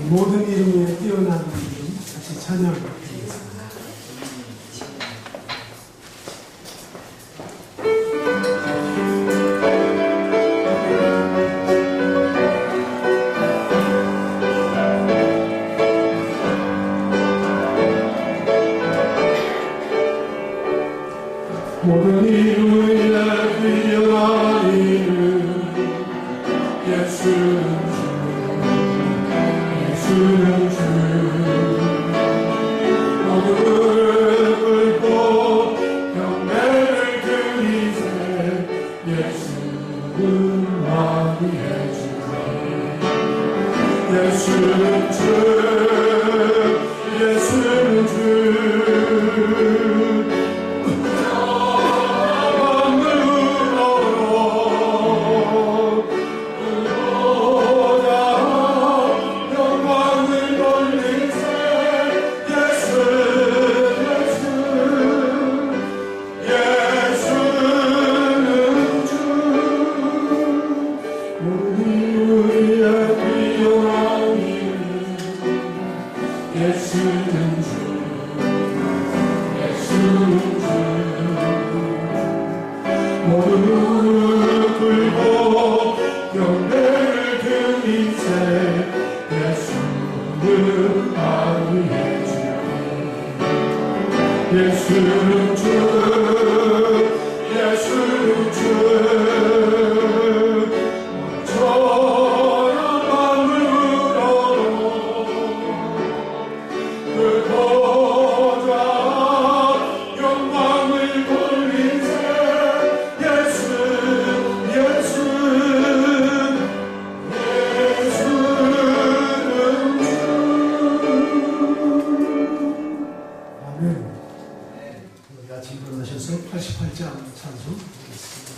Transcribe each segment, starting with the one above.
모든 이름에 뛰어난 이름 다시 찬양드리겠습니다. 모든 이름에 뛰어난 이름 예수는 예수는 주 모든 꿇고 경배를 드리세 예수는 마귀의 주 예수는 주 예수는 주 예수는 주 예수는 주 저런 마음으로 그 보좌 영광을 돌리세 예수 예수는 주 아멘. 같이 일어나셔서 88장 찬송 드리겠습니다.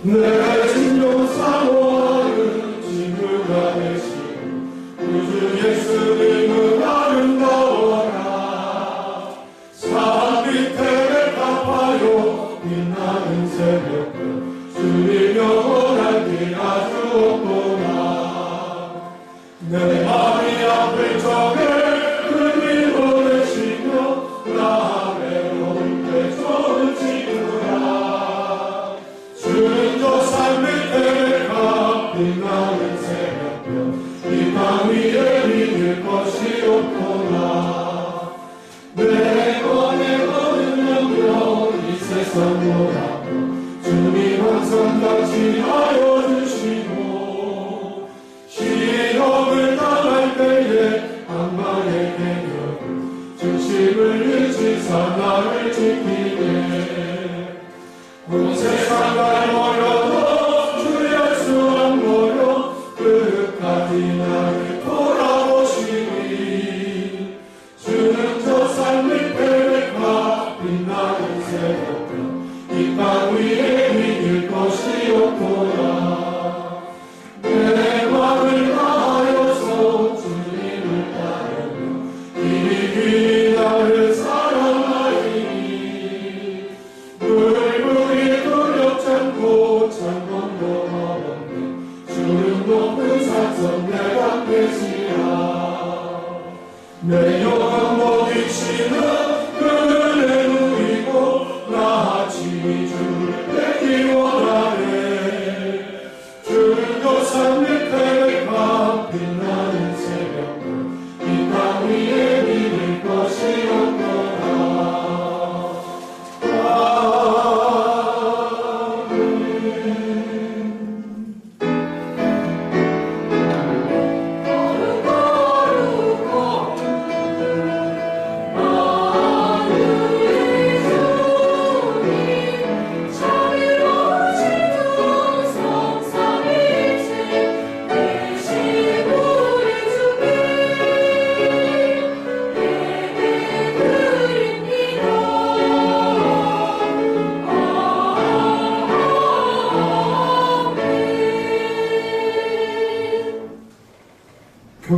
내 진정 사모하는 친구가 되시고 우주 예수님은 아름다워라 산 밑에 갚아요 빛나는 새벽별 주님 영원한 길 아주 없구나 내 마음이 아플 적에 그를 보내시며 나 외로울 때 좋은 친구야 주는 저 산 밑에 가 빛나는 새벽별 이 땅 위에 믿을 것이 없구나 내 권에 거는 영광 이 세상보다 주님 항상 같이 하여 주시고 시험을 당할 때에 악마의 계략을 중심을 유지사 나를 지키네 온 세상 날 버려도 주 예수 안 버려 끝까지 나를 돌아보시니 주는 저 산 밑에 가 빛나는 새벽별 이 땅 위에 믿을 것이 없구나 내 마음을 다하여서 주님을 따르며 이리 나를 사랑하리니 물불이 두려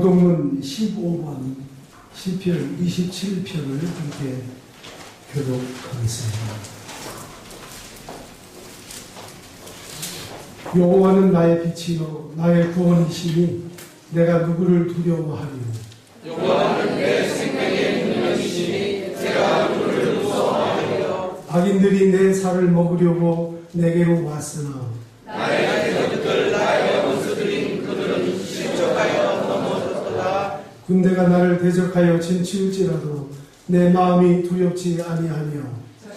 교동문 15번 시편 27편을 함께 교독하겠습니다. 여호와는 나의 빛이요 나의 구원이시니 내가 누구를 두려워하리요. 여호와는 내 생명의 능력이시니 내가 누구를 무서워하리요. 악인들이 내 살을 먹으려고 내게로 왔으나 나의 대적들 나의 원수들인 그들은 실족하여 넘어졌도다. 군대가 나를 대적하여 진치울지라도 내 마음이 두렵지 아니하며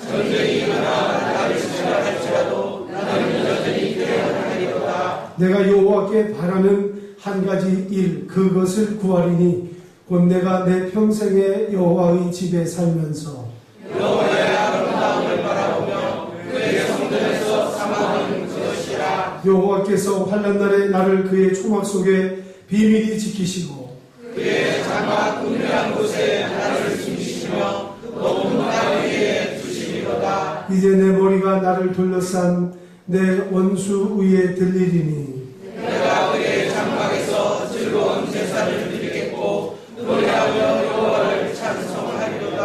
전쟁이 일어나 나를 치라 할지라도 나는 여전히 깨어나리로다. 내가 여호와께 바라는 한 가지 일 그것을 구하리니 곧 내가 내 평생에 여호와의 집에 살면서 여호와의 아름다움을 바라보며 그의 성전에서 사모하는 그것이라. 여호와께서 환난날에 나를 그의 초막 속에 비밀히 지키시고 그의 장막 은밀한 곳에 나를 숨기시며 높은 땅 위에 두시리로다. 이제 내 머리가 나를 둘러싼 내 원수 위에 들리리니 내가 그의 장막에서 즐거운 제사를 드리겠고 노래하며 여호와를 찬송하리로다.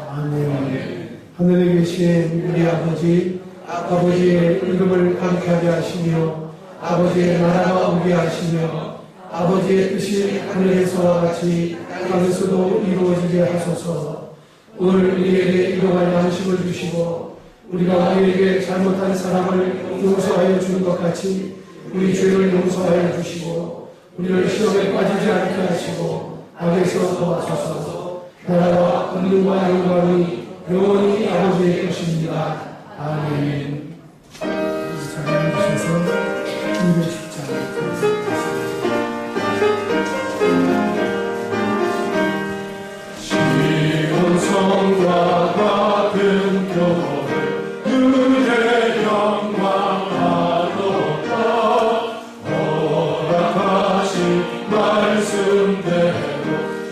아멘. 하늘에 계신 우리 아버지의 이름을 거룩하게 하시며 아버지의 나라가 오게 하시며 아버지의 뜻이 하늘에서와 같이 땅에서도 이루어지게 하소서. 오늘 우리에게 일용할 양식을 주시고 우리가 우리에게 잘못한 사람을 용서하여 주는 것 같이 우리 죄를 용서하여 주시고 우리를 시험에 빠지지 않게 하시고 악에서 도와주소서. 나라와 권능과 영광이 영원히 아버지의 것입니다. 아멘. 자리에 주셔서 210장 시온성과 같은 교회 그의 영광하도다. 허락하신 말씀대로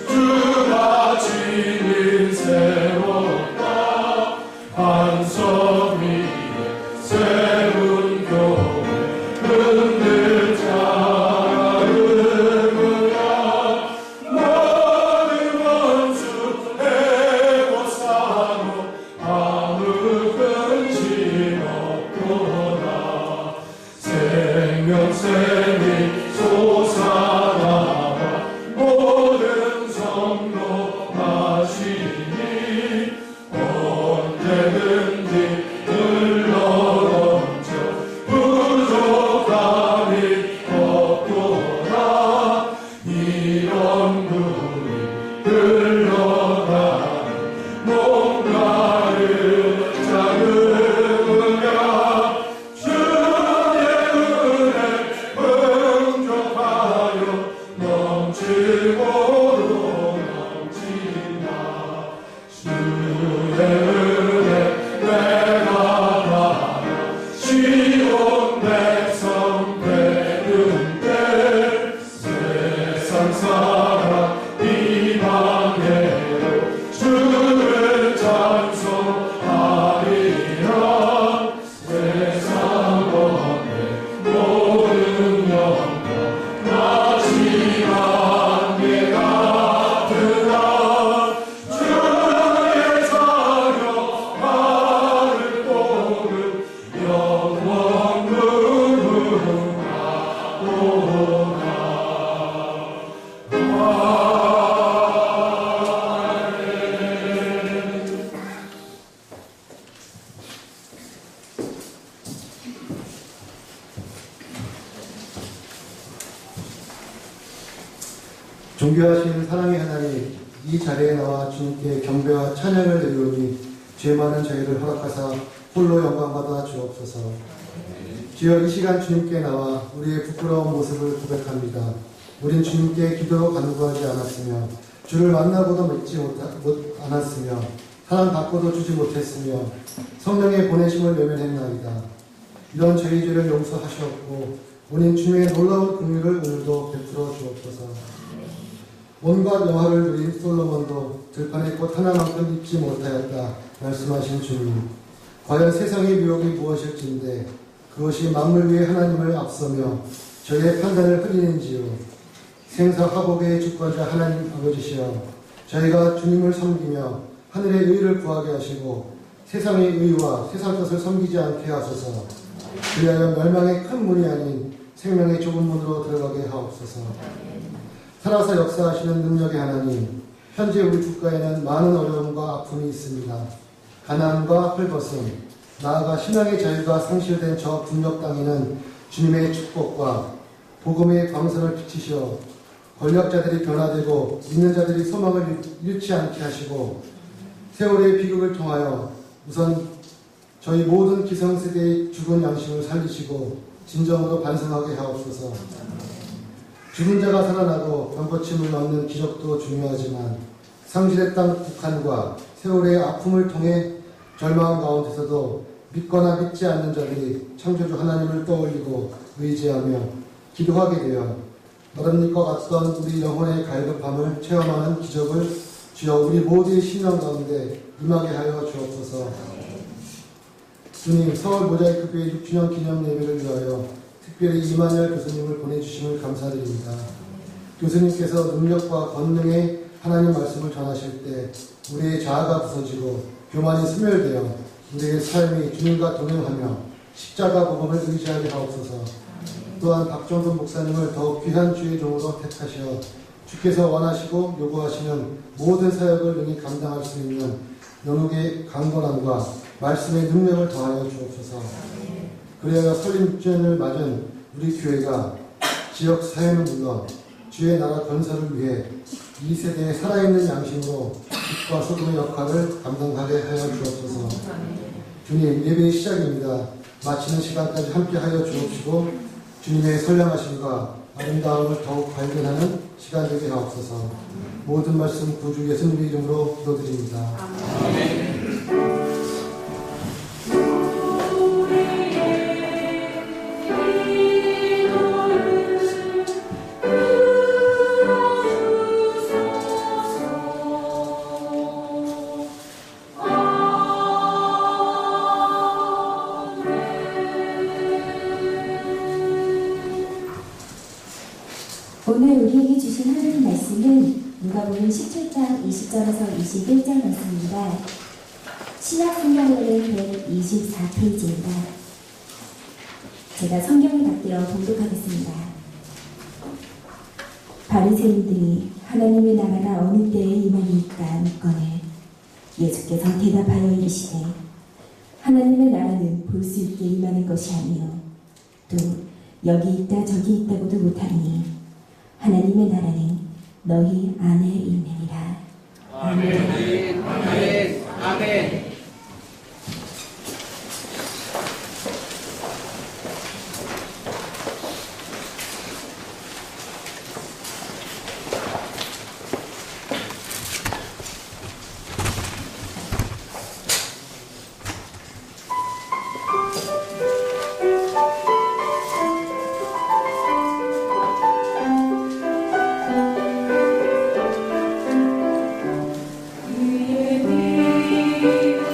주가 지닌 새롭다. 반석 위에 세운 교회 흔들 자르느라 모든 원수 해고사로 아무 근심 없도다. 생명샘이 솟아나와 모든 성도 마시니 언제든지 흘러넘쳐 부족함이 없도다. 이런 물이 흘러가는 뭔가를 잡으며 주의 은혜 풍족하여 넘치고로 넘친다. 주의 은혜 내가 바라 시온 백성 되는 때 세상 사람 이방에도 주를 찬송하리라. 세상 번뇌 모든 영광 마지막 예 같으나 주의 사령 하늘 복음 영원 무궁하도다. 존귀하신 사랑의 하나님, 이 자리에 나와 주님께 경배와 찬양을 드리오니 죄 많은 저희를 허락하사 홀로 영광받아 주옵소서. 주여, 이 시간 주님께 나와 우리의 부끄러운 모습을 고백합니다. 우린 주님께 기도로 간구하지 않았으며 주를 만나고도 믿지 않았으며 사랑 받고도 주지 못했으며 성령의 보내심을 외면했나이다. 이런 저희 죄를 용서하시옵고 우린 주님의 놀라운 긍휼을 오늘도 베풀어 주옵소서. 온갖 영화를 누린 솔로몬도 들판의 꽃 하나만큼 입지 못하였다 말씀하신 주님, 과연 세상의 유혹이 무엇일진데 그것이 만물 위에 하나님을 앞서며 저희의 판단을 흐리는지요. 생사 화복의 주권자 하나님 아버지시여, 저희가 주님을 섬기며 하늘의 의를 구하게 하시고 세상의 의와 세상 것을 섬기지 않게 하소서. 그리하여 멸망의 큰 문이 아닌 생명의 좁은 문으로 들어가게 하옵소서. 살아서 역사하시는 능력의 하나님, 현재 우리 국가에는 많은 어려움과 아픔이 있습니다. 가난과 헐벗음, 나아가 신앙의 자유가 상실된 저 북녘 땅에는 주님의 축복과 복음의 광선을 비치시어 권력자들이 변화되고 믿는 자들이 소망을 잃지 않게 하시고 세월의 비극을 통하여 우선 저희 모든 기성세대의 죽은 양심을 살리시고 진정으로 반성하게 하옵소서. 죽은 자가 살아나고 병고침을 얻는 기적도 중요하지만 상실의 땅 북한과 세월의 아픔을 통해 절망 가운데서도 믿거나 믿지 않는 자들이 창조주 하나님을 떠올리고 의지하며 기도하게 되어 어른잎과 같던 우리 영혼의 갈급함을 체험하는 기적을 주여 우리 모두의 신앙 가운데 임하게 하여 주옵소서. 주님, 서울 모자이크 교회 6주년 기념 예배를 위하여 특별히 이만열 교수님을 보내주심을 감사드립니다. 교수님께서 능력과 권능의 하나님 말씀을 전하실 때 우리의 자아가 부서지고 교만이 소멸되어 우리의 삶이 주님과 동행하며 십자가 복음을 의지하게 하옵소서. 또한 박정돈 목사님을 더욱 귀한 주의 종으로 택하시어 주께서 원하시고 요구하시는 모든 사역을 능히 감당할 수 있는 영육의 강건함과 말씀의 능력을 더하여 주옵소서. 그래야 설립 6주년을 맞은 우리 교회가 지역 사회는 물론 주의 나라 건설을 위해 이 세대의 살아있는 양심으로 빛과 소금의 역할을 감당하게 하여 주옵소서. 주님, 예배의 시작입니다. 마치는 시간까지 함께 하여 주옵시고 주님의 선량하심과 아름다움을 더욱 발견하는 시간 되게 하옵소서. 모든 말씀 구주 예수님의 이름으로 기도드립니다. 아멘. 오늘 우리에게 주신 하나님 말씀은 누가복음 17장 20절에서 21절 말씀입니다. 신약성경에는 124페이지입니다. 제가 성경을 받들어 봉독하겠습니다. 바리새인들이 하나님의 나라가 어느 때에 임하니까 묻거늘 예수께서 대답하여 이르시되 하나님의 나라는 볼 수 있게 임하는 것이 아니요 또 여기 있다 저기 있다고도 못하니 하나님의 나라는 너희 안에 있느니라. 아멘. 아멘. 아멘. 그의 빛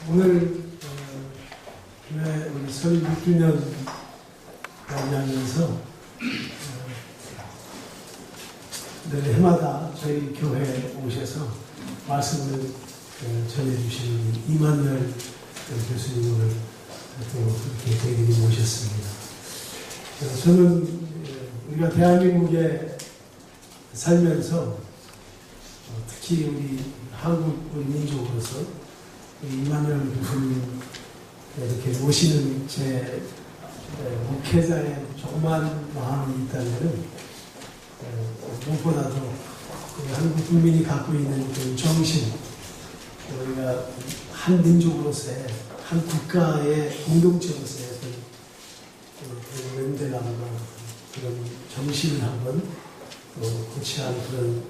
오늘 교회 우리 설 6주년 맞이하면서 늘 해마다 저희 교회에 오셔서 말씀을 전해주시는 이만열 교수님을 또 이렇게 저희들이 모셨습니다. 저는 우리가 대한민국에 살면서 특히 우리 한국 우리 민족으로서 이만열 교수님 이렇게 모시는 제 목회자의 조그만 마음이 있다면 무엇보다도 우리 한국 국민이 갖고 있는 그 정신, 우리가 한 민족으로서의 한 국가의 공동체로서의 그 연대감과 그런 정신을 한번 고취한 그런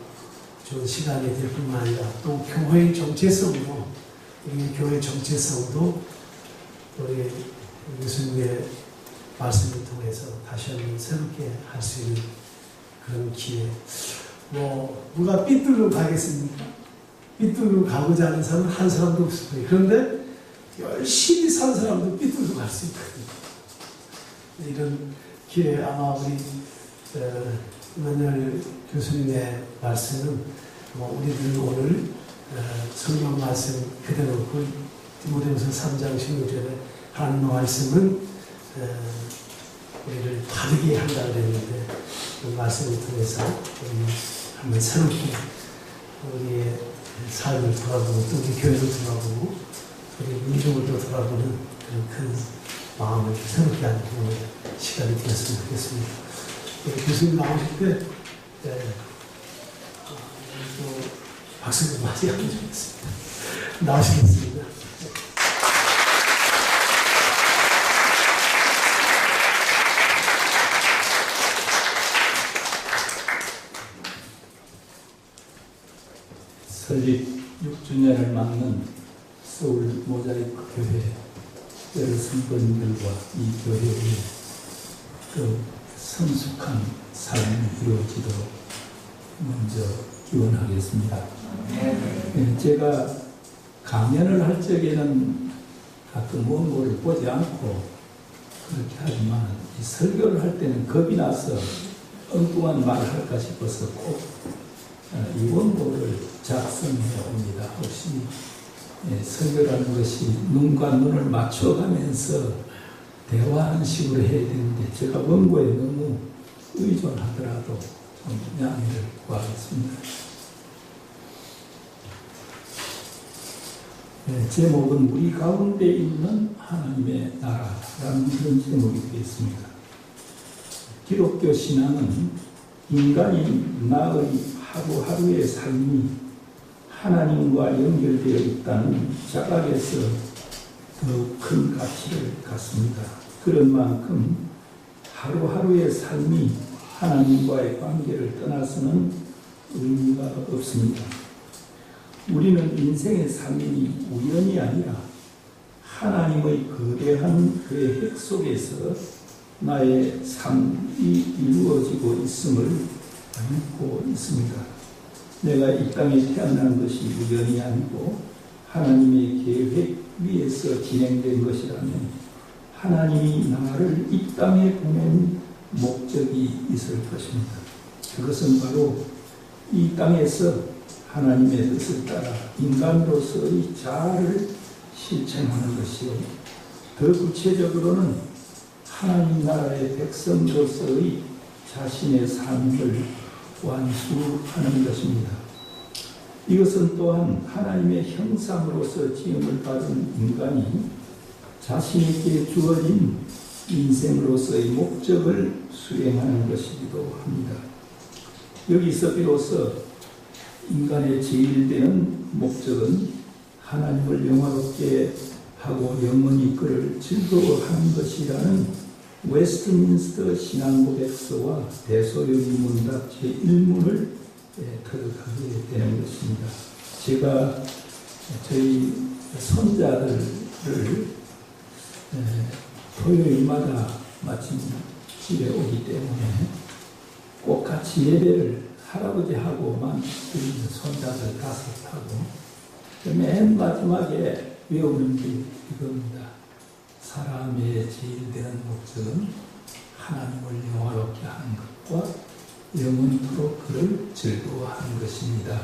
좋은 시간이 될 뿐만 아니라 또 교회의 정체성도 우리 교회의 정체성도 우리 교수님의 말씀을 통해서 다시 한번 새롭게 할 수 있는 그런 기회. 누가 삐뚤로 가겠습니까? 삐뚤로 가고자 하는 사람은 한 사람도 없을 거예요. 그런데 열심히 산 사람도 삐뚤로 갈 수 있거든요. 이런 기회 아마 우리 이만열 교수님의 말씀은 우리들 오늘 성경 말씀 그대로 그 디모데후서 3장 16절에 하나님의 말씀은 우리를 다르게 한다 그랬는데 그 말씀을 통해서 우리 한번 새롭게 우리의 삶을 돌아보고 또 우리 교회를 돌아보고 우리 민족을 또 돌아보는 그런 큰 마음을 새롭게 하는 시간이 되었으면 좋겠습니다. 우리 교수님 나오실 때 또 박수를 많이 하면 좋겠습니다. 나오시겠습니다. 설립 6주년을 맞는 서울 모자이크 교회 여러 성도님들과 이 교회의 그 성숙한 삶이 이루어지도록 먼저 기원하겠습니다. 제가 강연을 할 적에는 가끔 원고를 보지 않고 그렇게 하지만 이 설교를 할 때는 겁이 나서 엉뚱한 말을 할까 싶어서 꼭 이 원고를 작성해 옵니다. 혹시 설교라는 것이 눈과 눈을 맞춰가면서 대화하는 식으로 해야 되는데 제가 원고에 너무 의존하더라도 좀 양해를 구하겠습니다. 제목은 우리 가운데 있는 하나님의 나라라는 그런 제목이 되겠습니다. 기독교 신앙은 인간이 나의 하루하루의 삶이 하나님과 연결되어 있다는 자각에서 더욱 큰 가치를 갖습니다. 그런 만큼 하루하루의 삶이 하나님과의 관계를 떠나서는 의미가 없습니다. 우리는 인생의 삶이 우연이 아니라 하나님의 거대한 계획 속에서 나의 삶이 이루어지고 있음을 믿고 있습니다. 내가 이 땅에 태어난 것이 우연이 아니고 하나님의 계획 위에서 진행된 것이라면 하나님이 나를 이 땅에 보낸 목적이 있을 것입니다. 그것은 바로 이 땅에서 하나님의 뜻을 따라 인간으로서의 자아를 실천하는 것이요, 더 구체적으로는 하나님 나라의 백성으로서의 자신의 삶을 완수하는 것입니다. 이것은 또한 하나님의 형상으로서 지음을 받은 인간이 자신에게 주어진 인생으로서의 목적을 수행하는 것이기도 합니다. 여기서 비로소 인간의 제일되는 목적은 하나님을 영화롭게 하고 영원히 그를 즐거워하는 것이라는 웨스트민스터 신앙고백서와 대소요리문답 제1문을 터득하게 되는 것입니다. 제가 저희 손자들을 토요일마다 마침 집에 오기 때문에 꼭 같이 예배를 할아버지하고만 드리는 손자들 5하고 맨 마지막에 외우는 게 이겁니다. 사람의 제일 되는 목적은 하나님을 영화롭게 하는 것과 영원토록 그를 즐거워하는 것입니다.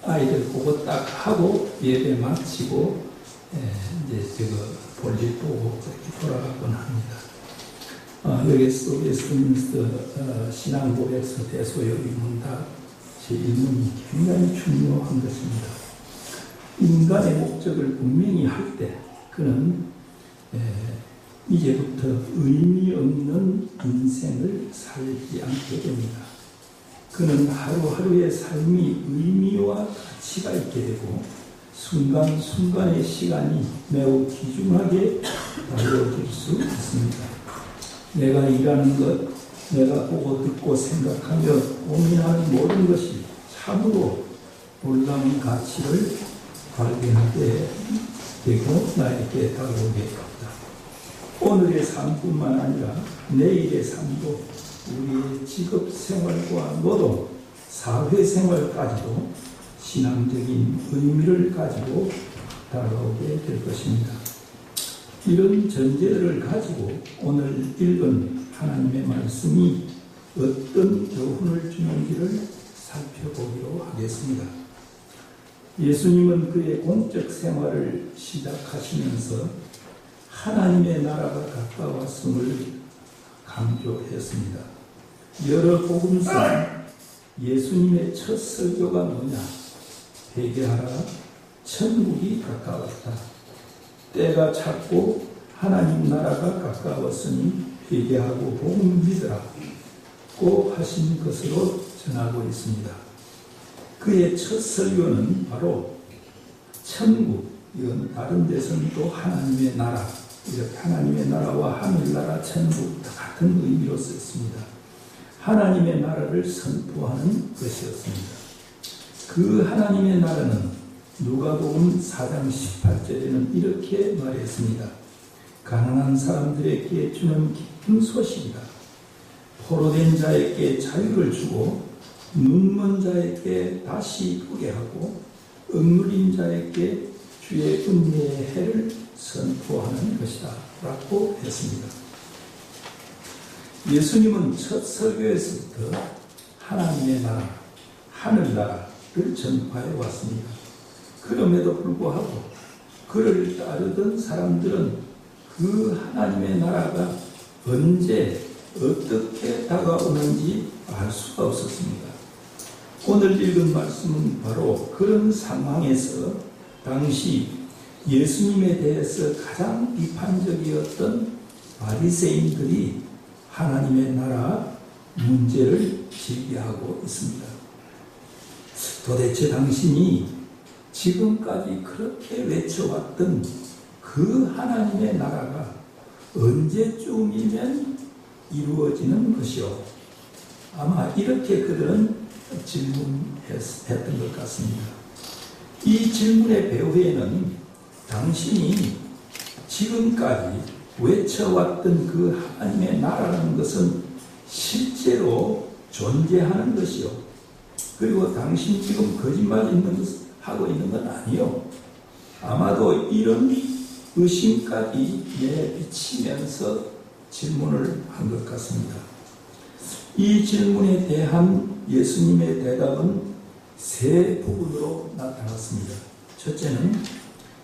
아이들 보고 딱 하고 예배 마치고 이제 볼일 보고 그렇게 돌아가곤 합니다. 여기 웨스트민스터 신앙 고백서 대소요 의문답 제1문이 굉장히 중요한 것입니다. 인간의 목적을 분명히 할 때 그는 이제부터 의미 없는 인생을 살지 않게 됩니다. 그는 하루하루의 삶이 의미와 가치가 있게 되고 순간순간의 시간이 매우 귀중하게 다뤄질 수 있습니다. 내가 일하는 것, 내가 보고 듣고 생각하며 고민하는 모든 것이 참으로 놀라운 가치를 발견하게 되고 나에게 다가오게 됩니다. 오늘의 삶뿐만 아니라 내일의 삶도 우리의 직업 생활과 노동, 사회 생활까지도 신앙적인 의미를 가지고 다가오게 될 것입니다. 이런 전제를 가지고 오늘 읽은 하나님의 말씀이 어떤 교훈을 주는지를 살펴보기로 하겠습니다. 예수님은 그의 공적 생활을 시작하시면서 하나님의 나라가 가까웠음을 강조했습니다. 여러 복음서는 예수님의 첫 설교가 뭐냐? 회개하라, 천국이 가까웠다. 때가 찼고 하나님 나라가 가까웠으니 회개하고 복음 믿으라 고 하신 것으로 전하고 있습니다. 그의 첫 설교는 바로 천국, 이건 다른 데서는 또 하나님의 나라, 이렇게 하나님의 나라와 하늘나라, 천국 다 같은 의미로 썼습니다. 하나님의 나라를 선포하는 것이었습니다. 그 하나님의 나라는 누가복음 4장 18절에는 이렇게 말했습니다. 가난한 사람들에게 주는 기쁜 소식이다. 포로된 자에게 자유를 주고 눈먼 자에게 다시 보게 하고 억눌린 자에게 주의 은혜의 해를 선포하는 것이다 라고 했습니다. 예수님은 첫 설교에서부터 하나님의 나라, 하늘나라를 전파해 왔습니다. 그럼에도 불구하고 그를 따르던 사람들은 그 하나님의 나라가 언제 어떻게 다가오는지 알 수가 없었습니다. 오늘 읽은 말씀은 바로 그런 상황에서 당시 예수님에 대해서 가장 비판적이었던 바리새인들이 하나님의 나라 문제를 제기하고 있습니다. 도대체 당신이 지금까지 그렇게 외쳐왔던 그 하나님의 나라가 언제쯤이면 이루어지는 것이요? 아마 이렇게 그들은 질문했던 것 같습니다. 이 질문의 배후에는 당신이 지금까지 외쳐왔던 그 하나님의 나라라는 것은 실제로 존재하는 것이요. 그리고 당신 지금 거짓말하고 있는 건 아니요. 아마도 이런 의심까지 내비치면서 질문을 한 것 같습니다. 이 질문에 대한 예수님의 대답은 세 부분으로 나타났습니다. 첫째는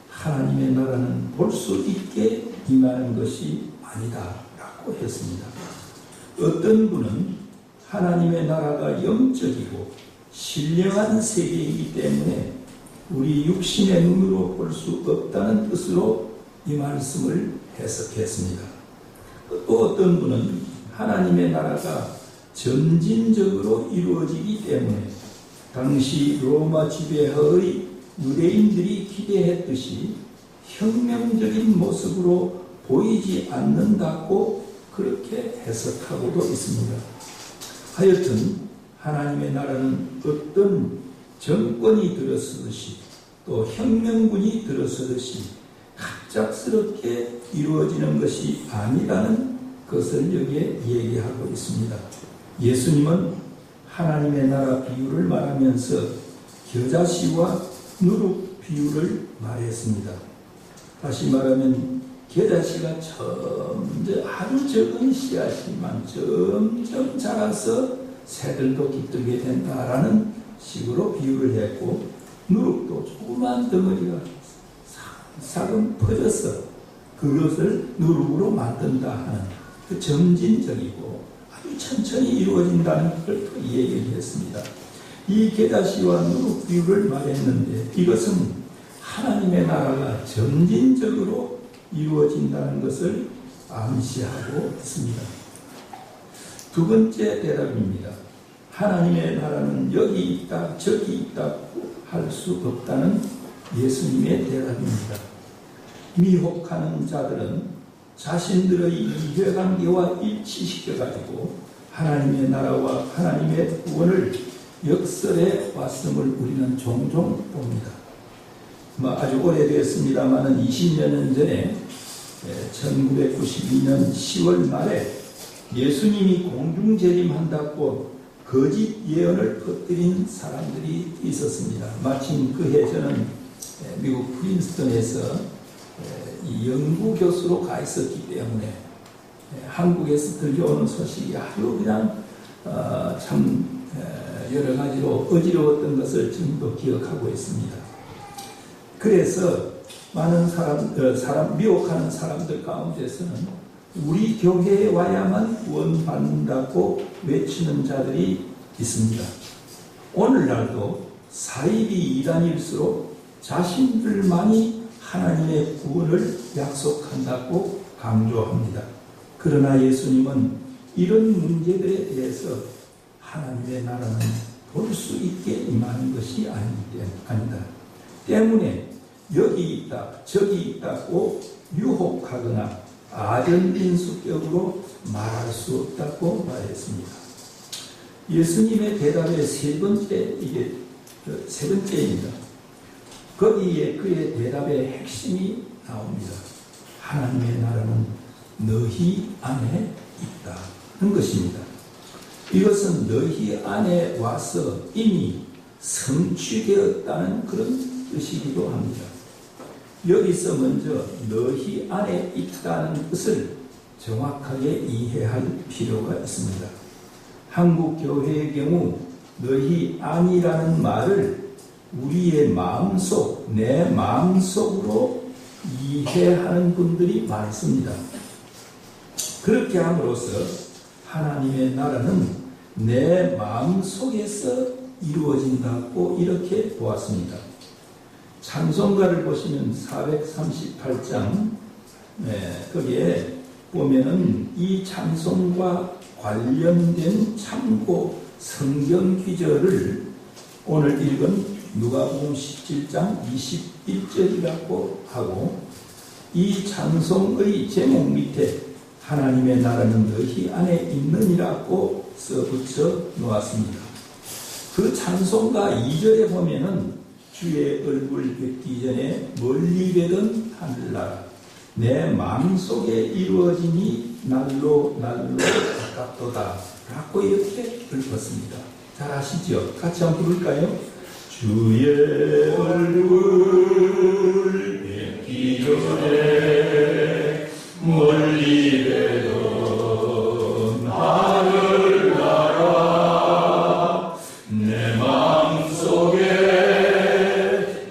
하나님의 나라는 볼 수 있게 임하는 것이 아니다 라고 했습니다. 어떤 분은 하나님의 나라가 영적이고 신령한 세계이기 때문에 우리 육신의 눈으로 볼 수 없다는 뜻으로 이 말씀을 해석했습니다. 또 어떤 분은 하나님의 나라가 점진적으로 이루어지기 때문에 당시 로마 지배하의 유대인들이 기대했듯이 혁명적인 모습으로 보이지 않는다고 그렇게 해석하고도 있습니다. 하여튼 하나님의 나라는 어떤 정권이 들어서듯이 또 혁명군이 들어서듯이 갑작스럽게 이루어지는 것이 아니라는 것을 여기에 얘기하고 있습니다. 예수님은 하나님의 나라 비유를 말하면서 겨자씨와 누룩 비유를 말했습니다. 다시 말하면 겨자씨가 아주 적은 씨앗이지만 점점 자라서 새들도 깃들게 된다라는 식으로 비유를 했고, 누룩도 조그만 덩어리가 사금 퍼져서 그것을 누룩으로 만든다 하는 그 점진적이고 아주 천천히 이루어진다는 걸 또 얘기를 했습니다. 이 겨자씨와 누룩 비유를 말했는데, 이것은 하나님의 나라가 점진적으로 이루어진다는 것을 암시하고 있습니다. 두 번째 대답입니다. 하나님의 나라는 여기 있다 저기 있다고 할 수 없다는 예수님의 대답입니다. 미혹하는 자들은 자신들의 이해관계와 일치시켜가지고 하나님의 나라와 하나님의 구원을 역설해 왔음을 우리는 종종 봅니다. 아주 오래됐습니다만 20년 전에 1992년 10월 말에 예수님이 공중재림한다고 거짓 예언을 퍼뜨린 사람들이 있었습니다. 마침 그해 저는 미국 프린스턴에서 연구 교수로 가 있었기 때문에 한국에서 들려오는 소식이 아주 그냥 참 여러 가지로 어지러웠던 것을 지금도 기억하고 있습니다. 그래서 많은 미혹하는 사람들 가운데서는 우리 교회에 와야만 구원받는다고 외치는 자들이 있습니다. 오늘날도 사입이 이단일수록 자신들만이 하나님의 구원을 약속한다고 강조합니다. 그러나 예수님은 이런 문제들에 대해서 하나님의 나라는 볼 수 있게 임하는 것이 아니다. 때문에 여기 있다 저기 있다고 유혹하거나 아전인수격으로 말할 수 없다고 말했습니다. 예수님의 대답의 세 번째입니다. 거기에 그의 대답의 핵심이 나옵니다. 하나님의 나라는 너희 안에 있다는 것입니다. 이것은 너희 안에 와서 이미 성취되었다는 그런 뜻이기도 합니다. 여기서 먼저 너희 안에 있다는 뜻을 정확하게 이해할 필요가 있습니다. 한국 교회의 경우 너희 안이라는 말을 우리의 마음속, 내 마음속으로 이해하는 분들이 많습니다. 그렇게 함으로써 하나님의 나라는 내 마음속에서 이루어진다고 이렇게 보았습니다. 찬송가를 보시면 438장 거기에 보면은 이 찬송과 관련된 참고 성경 기절을 오늘 읽은 누가복음 17장 21절이라고 하고, 이 찬송의 제목 밑에 하나님의 나라는 너희 안에 있느니라고 써붙여 놓았습니다. 그 찬송가 2절에 보면은 주의 얼굴 뵙기 전에 멀리 뵈던 하늘나라 내 마음속에 이루어지니 날로 가깝도다 라고 이렇게 읊었습니다. 잘 아시죠? 같이 한번 부를까요? 주의 얼굴 뵙기 전에 멀리 뵈던 하늘나라 내 마음속에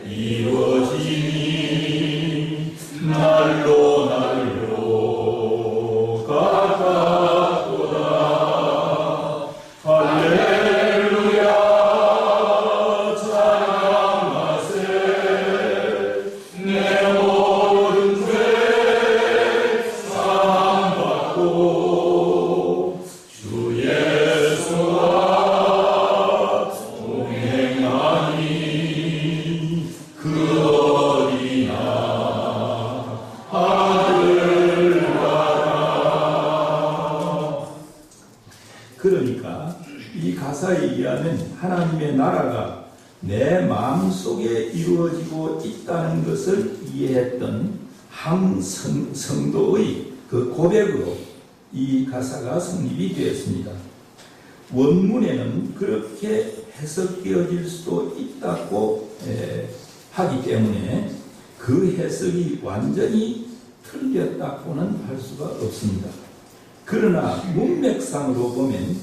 이루어지니 날로 가깝도다. 할렐루야 찬양하세. 내 모든 죄 사함받고 주 예수와 동행하니 그 어디나 하늘 가라. 그러니까 이 가사에 의하면 하나님의 나라가 내 마음속에 이루어지고 있다는 것을 이해했던 한 성도의 그 고백으로 이 가사가 성립이 되었습니다. 원문에는 그렇게 해석되어질 수도 있다고 하기 때문에 그 해석이 완전히 틀렸다고는 할 수가 없습니다. 그러나 문맥상으로 보면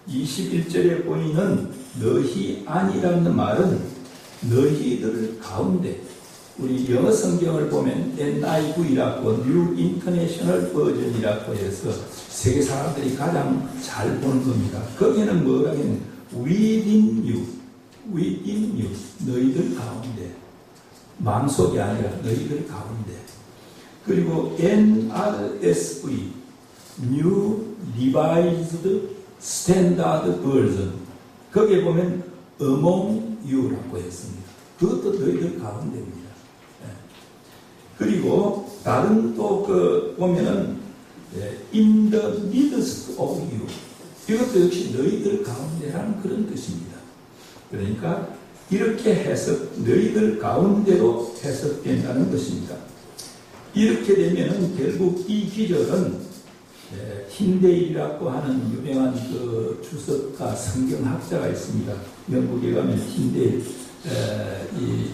21절에 보이는 너희 아니라는 말은 너희들 가운데, 우리 영어 성경을 보면 NIV라고 뉴 인터내셔널 버전이라고 해서 세계 사람들이 가장 잘 보는 겁니다. 거기는 뭐라고 하면 within you, 너희들 가운데, 마음속이 아니라 너희들 가운데. 그리고 NRSV, New Revised Standard Version, 거기에 보면 among you라고 했습니다. 그것도 너희들 가운데입니다. 그리고 다른 또 보면은 in the midst of you, 이것도 역시 너희들 가운데라는 그런 뜻입니다. 그러니까 이렇게 해석, 너희들 가운데로 해석된다는 것입니다. 이렇게 되면은 결국 이 기절은 틴데일이라고 하는 유명한 그 주석가 성경학자가 있습니다. 영국에 가면 틴데일, 이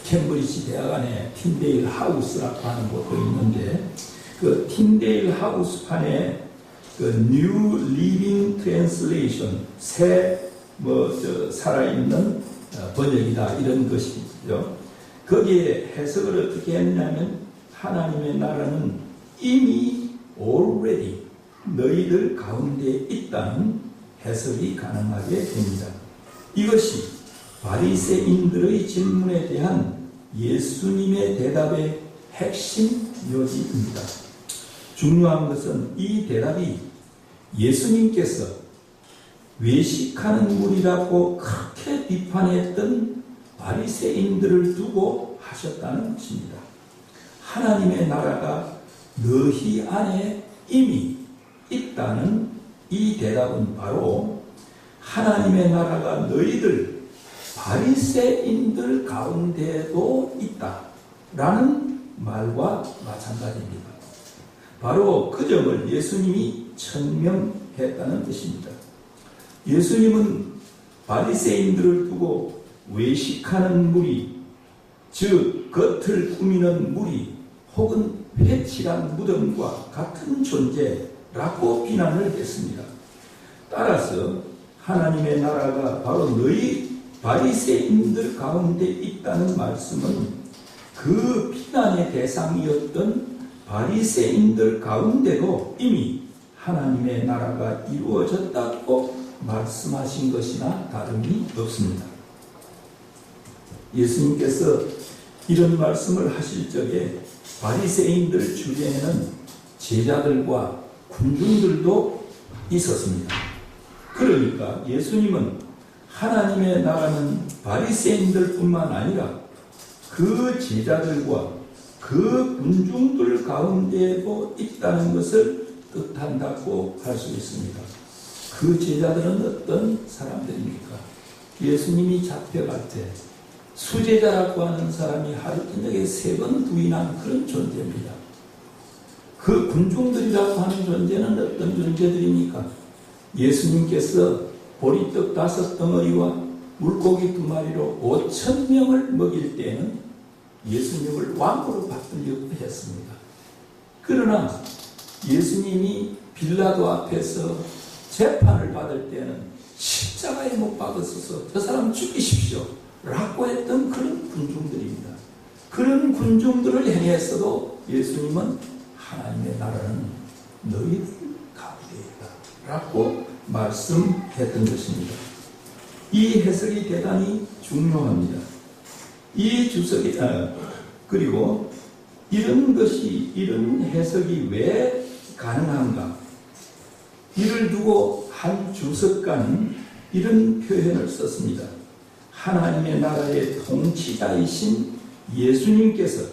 캠브리지 대학 안에 틴데일 하우스라고 하는 곳도 있는데, 그 틴데일 하우스판에 그 New Living Translation, 새 살아있는 번역이다, 이런 것이죠. 거기에 해석을 어떻게 했냐면, 하나님의 나라는 이미 already 너희들 가운데 있다는 해석이 가능하게 됩니다. 이것이 바리새인들의 질문에 대한 예수님의 대답의 핵심 요지입니다. 중요한 것은 이 대답이 예수님께서 외식하는 무리라고 그렇게 비판했던 바리새인들을 두고 하셨다는 것입니다. 하나님의 나라가 너희 안에 이미 있다는 이 대답은 바로 하나님의 나라가 너희들 바리새인들 가운데도 있다라는 말과 마찬가지입니다. 바로 그 점을 예수님이 천명했다는 뜻입니다. 예수님은 바리새인들을 두고 외식하는 무리, 즉 겉을 꾸미는 무리 혹은 회칠한 무덤과 같은 존재라고 비난을 했습니다. 따라서 하나님의 나라가 바로 너희 바리새인들 가운데 있다는 말씀은 그 비난의 대상이었던 바리새인들 가운데도 이미 하나님의 나라가 이루어졌다고 말씀하신 것이나 다름이 없습니다. 예수님께서 이런 말씀을 하실 적에 바리새인들 주변에는 제자들과 군중들도 있었습니다. 그러니까 예수님은 하나님의 나라는 바리새인들뿐만 아니라 그 제자들과 그 군중들 가운데도 있다는 것을 뜻한다고 할 수 있습니다. 그 제자들은 어떤 사람들입니까? 예수님이 잡혀갈 때 수제자라고 하는 사람이 하루 저녁에 3번 부인한 그런 존재입니다. 그 군중들이라고 하는 존재는 어떤 존재들입니까? 예수님께서 보리떡 5덩어리와 물고기 2마리로 5,000명을 먹일 때는 예수님을 왕으로 받으려고 했습니다. 그러나 예수님이 빌라도 앞에서 재판을 받을 때는 십자가에 못 박으셔서 저 사람 죽이십시오 라고 했던 그런 군중들입니다. 그런 군중들을 행했어도 예수님은 하나님의 나라는 너희들 가운데이다 라고 말씀했던 것입니다. 이 해석이 대단히 중요합니다. 이 주석이 그리고 이런 해석이 왜 가능한가? 이를 두고 한 주석가는 이런 표현을 썼습니다. 하나님의 나라의 통치자이신 예수님께서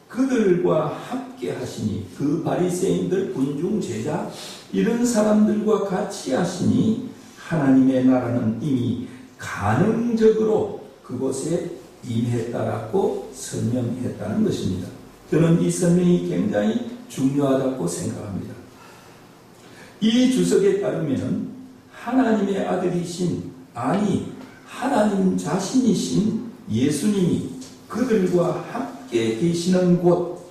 그들과 함께 하시니, 그 바리새인들, 군중, 제자 이런 사람들과 같이 하시니 하나님의 나라는 이미 가능적으로 그곳에 임했다라고 설명했다는 것입니다. 저는 이 설명이 굉장히 중요하다고 생각합니다. 이 주석에 따르면 하나님의 아들이신, 아니 하나님 자신이신 예수님이 그들과 함께 함께 계시는 곳,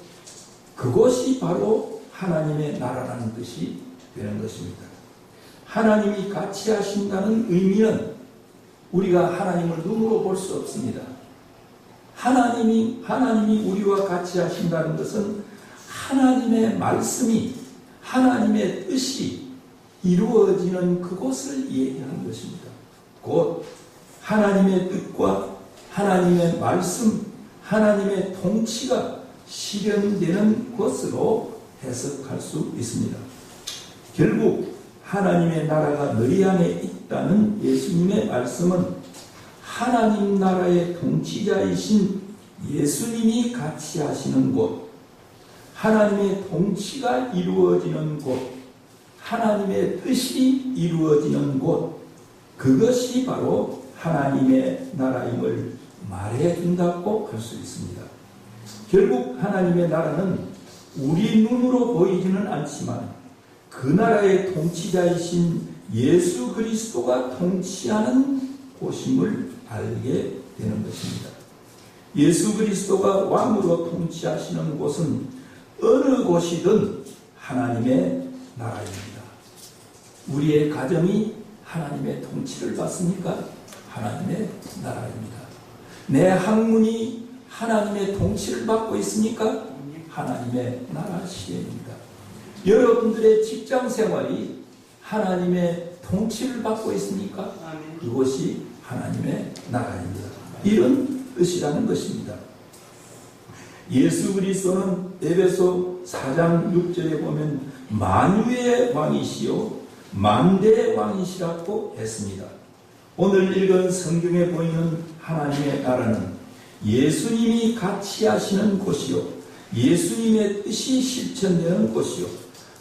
그곳이 바로 하나님의 나라라는 뜻이 되는 것입니다. 하나님이 같이 하신다는 의미는 우리가 하나님을 눈으로 볼 수 없습니다. 하나님이 우리와 같이 하신다는 것은 하나님의 말씀이, 하나님의 뜻이 이루어지는 그곳을 얘기하는 것입니다. 곧 하나님의 뜻과 하나님의 말씀, 하나님의 통치가 실현되는 것으로 해석할 수 있습니다. 결국 하나님의 나라가 너희 안에 있다는 예수님의 말씀은 하나님 나라의 통치자이신 예수님이 같이 하시는 곳, 하나님의 통치가 이루어지는 곳, 하나님의 뜻이 이루어지는 곳, 그것이 바로 하나님의 나라임을 말해준다고 할 수 있습니다. 결국 하나님의 나라는 우리 눈으로 보이지는 않지만 그 나라의 통치자이신 예수 그리스도가 통치하는 곳임을 알게 되는 것입니다. 예수 그리스도가 왕으로 통치하시는 곳은 어느 곳이든 하나님의 나라입니다. 우리의 가정이 하나님의 통치를 받습니까? 하나님의 나라입니다. 내 학문이 하나님의 통치를 받고 있습니까? 하나님의 나라 시대입니다. 여러분들의 직장 생활이 하나님의 통치를 받고 있습니까? 그것이 하나님의 나라입니다. 이런 뜻이라는 것입니다. 예수 그리스도는 에베소 4장 6절에 보면 만유의 왕이시요 만대의 왕이시라고 했습니다. 오늘 읽은 성경에 보이는 하나님의 나라는 예수님이 같이 하시는 곳이요 예수님의 뜻이 실천되는 곳이요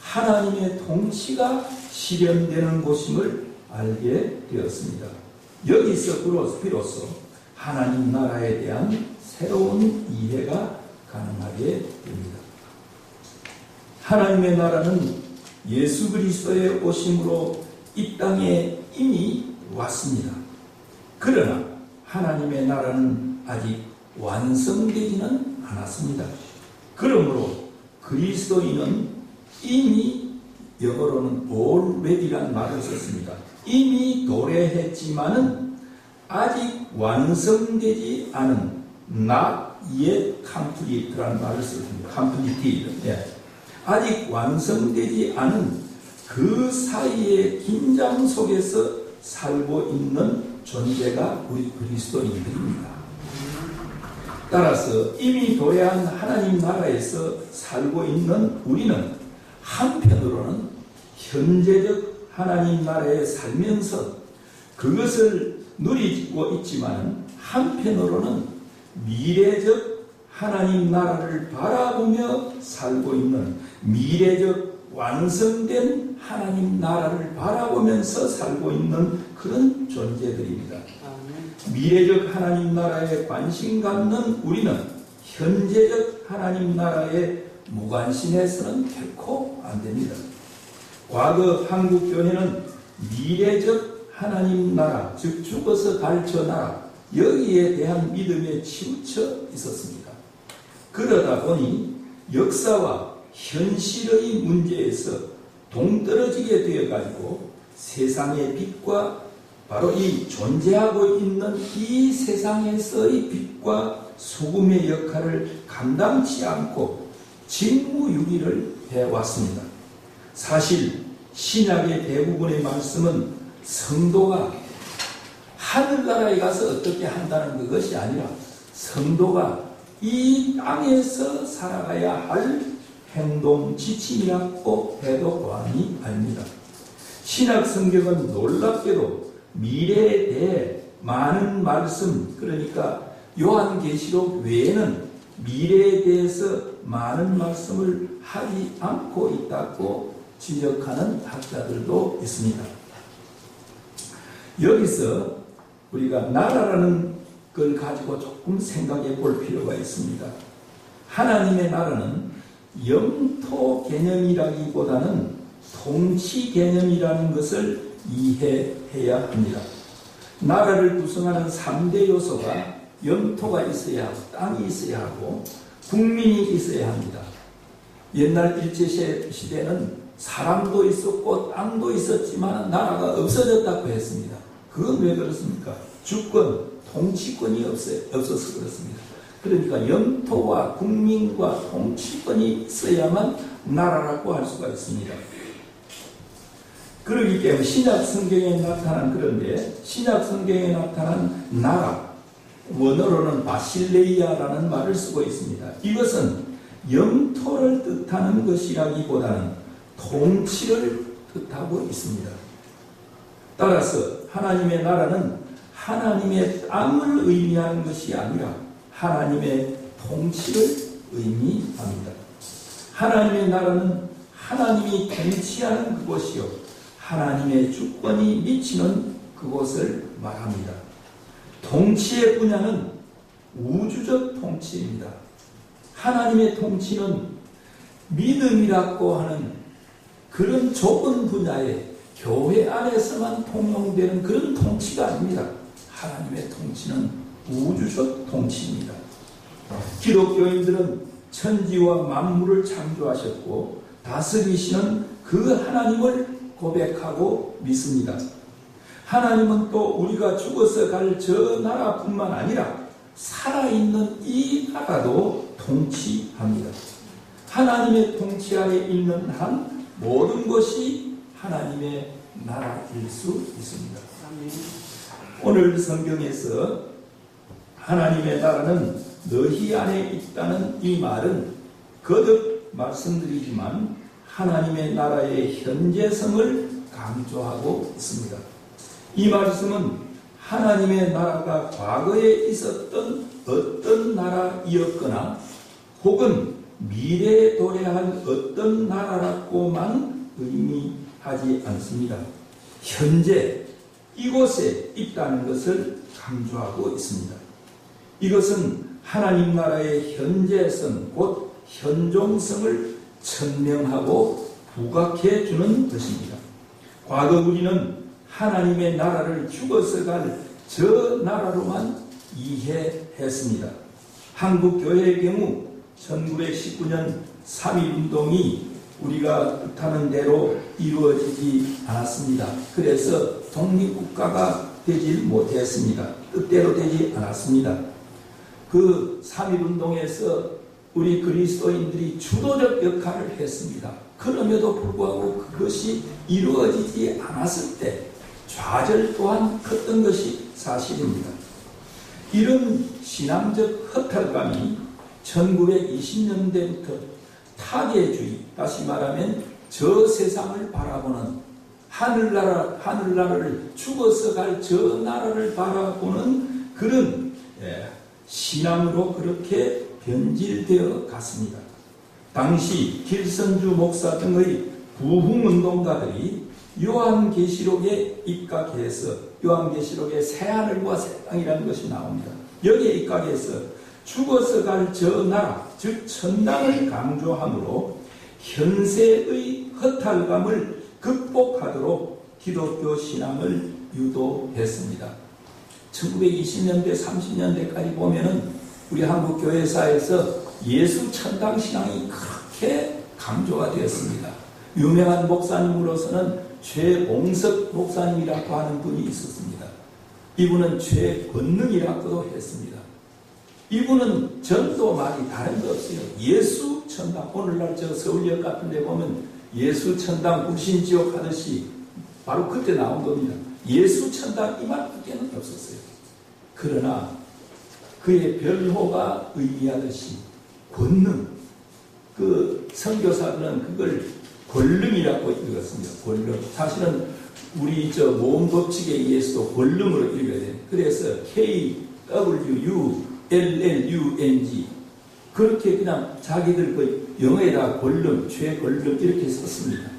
하나님의 통치가 실현되는 곳임을 알게 되었습니다. 여기서 비로소 하나님 나라에 대한 새로운 이해가 가능하게 됩니다. 하나님의 나라는 예수 그리스도의 오심으로 이 땅에 이미 왔습니다. 그러나 하나님의 나라는 아직 완성되지는 않았습니다. 그러므로 그리스도인은 이미 영어로는 already란 말을 썼습니다. 이미 도래했지만은 아직 완성되지 않은 not yet complete라는 말을 썼습니다. completed. 네. 아직 완성되지 않은 그 사이의 긴장 속에서 살고 있는 존재가 우리 그리스도인들입니다. 따라서 이미 도래한 하나님 나라에서 살고 있는 우리는 한편으로는 현재적 하나님 나라에 살면서 그것을 누리고 있지만 한편으로는 미래적 하나님 나라를 바라보며 살고 있는 미래적 완성된 하나님 나라를 바라보면서 살고 있는 그런 존재들입니다. 미래적 하나님 나라에 관심 갖는 우리는 현재적 하나님 나라에 무관심해서는 결코 안 됩니다. 과거 한국 교회는 미래적 하나님 나라, 즉 죽어서 갈 저 나라, 여기에 대한 믿음에 치우쳐 있었습니다. 그러다 보니 역사와 현실의 문제에서 동떨어지게 되어가지고 세상의 빛과 바로 이 존재하고 있는 이 세상에서의 빛과 소금의 역할을 감당치 않고 직무유기를 해왔습니다. 사실 신약의 대부분의 말씀은 성도가 하늘나라에 가서 어떻게 한다는 그것이 아니라 성도가 이 땅에서 살아가야 할 행동 지침이라고 해도 과언이 아닙니다. 신약 성경은 놀랍게도 미래에 대해 많은 말씀, 그러니까 요한계시록 외에는 미래에 대해서 많은 말씀을 하지 않고 있다고 지적하는 학자들도 있습니다. 여기서 우리가 나라라는 걸 가지고 조금 생각해 볼 필요가 있습니다. 하나님의 나라는 영토 개념이라기보다는 통치 개념이라는 것을 이해해야 합니다. 나라를 구성하는 3대 요소가 영토가 있어야 하고 땅이 있어야 하고 국민이 있어야 합니다. 옛날 일제시대는 사람도 있었고 땅도 있었지만 나라가 없어졌다고 했습니다. 그건 왜 그렇습니까? 주권, 통치권이 없어서 그렇습니다. 그러니까 영토와 국민과 통치권이 있어야만 나라라고 할 수가 있습니다. 그렇기 때문에 신약 성경에 나타난, 그런데 신약 성경에 나타난 나라, 원어로는 바실레이아라는 말을 쓰고 있습니다. 이것은 영토를 뜻하는 것이라기보다는 통치를 뜻하고 있습니다. 따라서 하나님의 나라는 하나님의 땅을 의미하는 것이 아니라 하나님의 통치를 의미합니다. 하나님의 나라는 하나님이 통치하는 그곳이요, 하나님의 주권이 미치는 그곳을 말합니다. 통치의 분야는 우주적 통치입니다. 하나님의 통치는 믿음이라고 하는 그런 좁은 분야에 교회 안에서만 통용되는 그런 통치가 아닙니다. 하나님의 통치는 우주적 통치입니다. 기독교인들은 천지와 만물을 창조하셨고 다스리시는 그 하나님을 고백하고 믿습니다. 하나님은 또 우리가 죽어서 갈 저 나라뿐만 아니라 살아있는 이 나라도 통치합니다. 하나님의 통치 아래 있는 한 모든 것이 하나님의 나라일 수 있습니다. 오늘 성경에서 하나님의 나라는 너희 안에 있다는 이 말은 거듭 말씀드리지만 하나님의 나라의 현재성을 강조하고 있습니다. 이 말씀은 하나님의 나라가 과거에 있었던 어떤 나라이었거나 혹은 미래에 도래할 어떤 나라라고만 의미하지 않습니다. 현재 이곳에 있다는 것을 강조하고 있습니다. 이것은 하나님 나라의 현재성, 곧 현종성을 천명하고 부각해 주는 것입니다. 과거 우리는 하나님의 나라를 죽어서 갈 저 나라로만 이해했습니다. 한국교회의 경우 1919년 3.1운동이 우리가 뜻하는 대로 이루어지지 않았습니다. 그래서 독립국가가 되지 못했습니다. 뜻대로 되지 않았습니다. 그 3.1운동에서 우리 그리스도인들이 주도적 역할을 했습니다. 그럼에도 불구하고 그것이 이루어지지 않았을 때 좌절 또한 컸던 것이 사실입니다. 이런 신앙적 허탈감이 1920년대부터 타계주의, 다시 말하면 저 세상을 바라보는 하늘나라를 죽어서 갈 저 나라를 바라보는 그런 신앙으로 그렇게 변질되어 갔습니다. 당시 길선주 목사 등의 부흥운동가들이 요한계시록에 입각해서 요한계시록에 새하늘과 새 땅이라는 것이 나옵니다. 여기에 입각해서 죽어서 갈 저 나라, 즉 천당을 강조함으로 현세의 허탈감을 극복하도록 기독교 신앙을 유도했습니다. 1920년대, 30년대까지 보면은 우리 한국 교회사에서 예수 천당 신앙이 그렇게 강조가 되었습니다. 유명한 목사님으로서는 최봉석 목사님이라고 하는 분이 있었습니다. 이분은 최권능이라고도 했습니다. 이분은 전도 말이 다른 거 없어요. 예수 천당, 오늘날 저 서울역 같은 데 보면 예수 천당 불신지옥 하듯이 바로 그때 나온 겁니다. 예수 천당 이 말밖에는 없었어요. 그러나 그의 별호가 의미하듯이 권능, 그 선교사들은 그걸 권능이라고 읽었습니다. 권능. 사실은 우리 저 모음법칙에 의해서도 권능으로 읽어야 돼요. 그래서 KWULLUNG 그렇게 그냥 자기들 그 영어에다 권능, 최권능 이렇게 썼습니다.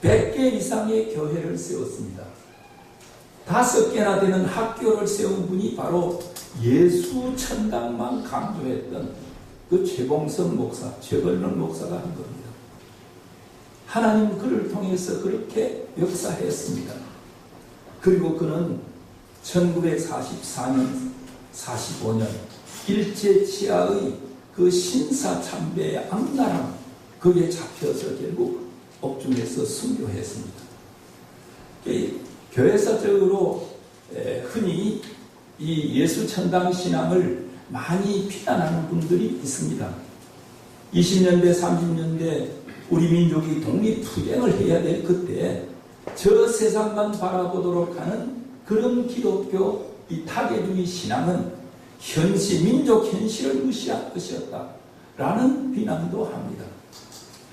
100개 이상의 교회를 세웠습니다. 5개나 되는 학교를 세운 분이 바로 예수 천당만 강조했던 그 최봉석 목사, 최권능 목사가 한 겁니다. 하나님 그를 통해서 그렇게 역사했습니다. 그리고 그는 1944년, 45년 일제 치하의 그 신사참배의 악랄함 거기에 잡혀서 결국 옥중에서 순교했습니다. 교회사적으로 흔히 이 예수천당 신앙을 많이 비난하는 분들이 있습니다. 20년대 30년대 우리 민족이 독립투쟁을 해야 될 그때 저 세상만 바라보도록 하는 그런 기독교 이 타계주의 신앙은 민족 현실을 무시한 것이었다 라는 비난도 합니다.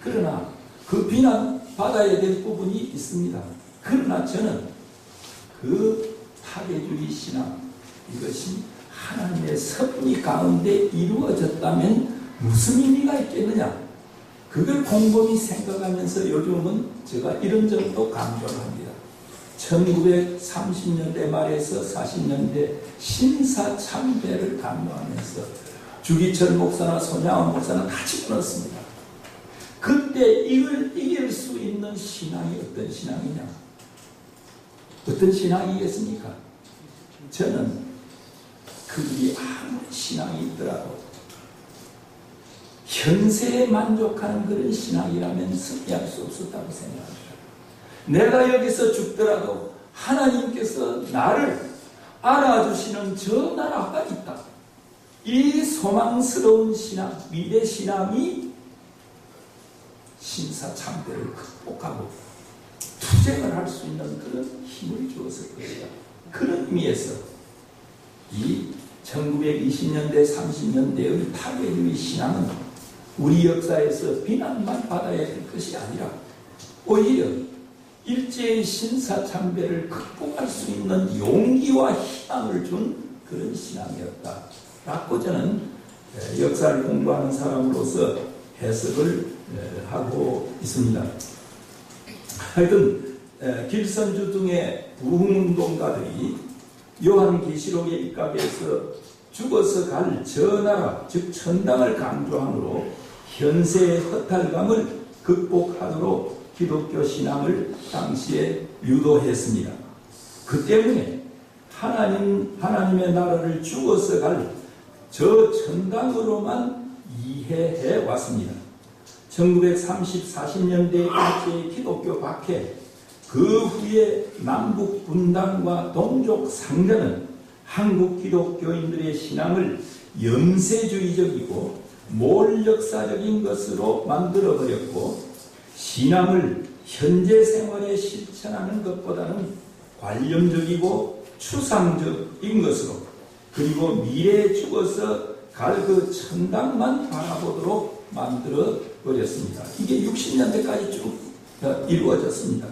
그러나 그 비난받아야 될 부분이 있습니다. 그러나 저는 그 타계주의 신앙 이것이 하나님의 섭리 가운데 이루어졌다면 무슨 의미가 있겠느냐, 그걸 곰곰이 생각하면서 요즘은 제가 이런 점도 강조를 합니다. 1930년대 말에서 40년대 신사참배를 강조하면서 주기철 목사나 손양원 목사는 다 집어넣었습니다. 그때 이걸 이길 수 있는 신앙이 어떤 신앙이냐? 어떤 신앙이겠습니까? 저는 그들이 아무리 신앙이 있더라도 현세에 만족하는 그런 신앙이라면 승리할 수 없었다고 생각합니다. 내가 여기서 죽더라도 하나님께서 나를 알아주시는 저 나라가 있다. 이 소망스러운 신앙, 미래 신앙이 신사참배를 극복하고 투쟁을 할 수 있는 그런 힘을 주었을 것이다. 그런 의미에서 이 1920년대, 30년대의 타계주의 신앙은 우리 역사에서 비난만 받아야 될 것이 아니라 오히려 일제의 신사참배를 극복할 수 있는 용기와 희망을 준 그런 신앙이었다 라고 저는 역사를 공부하는 사람으로서 해석을 하고 있습니다. 하여튼 길선주 등의 부흥운동가들이 요한계시록에 입각해서 죽어서 갈 저 나라 즉 천당을 강조함으로 현세의 허탈감을 극복하도록 기독교 신앙을 당시에 유도했습니다. 그 때문에 하나님의 나라를 죽어서 갈 저 천당으로만 이해해 왔습니다. 1930, 40년대 일제의 기독교 박해, 그 후에 남북 분단과 동족 상전은 한국 기독교인들의 신앙을 염세주의적이고 몰역사적인 것으로 만들어버렸고, 신앙을 현재 생활에 실천하는 것보다는 관념적이고 추상적인 것으로, 그리고 미래에 죽어서 갈 그 천당만 바라보도록 만들어버렸습니다. 이게 60년대까지 쭉 이루어졌습니다.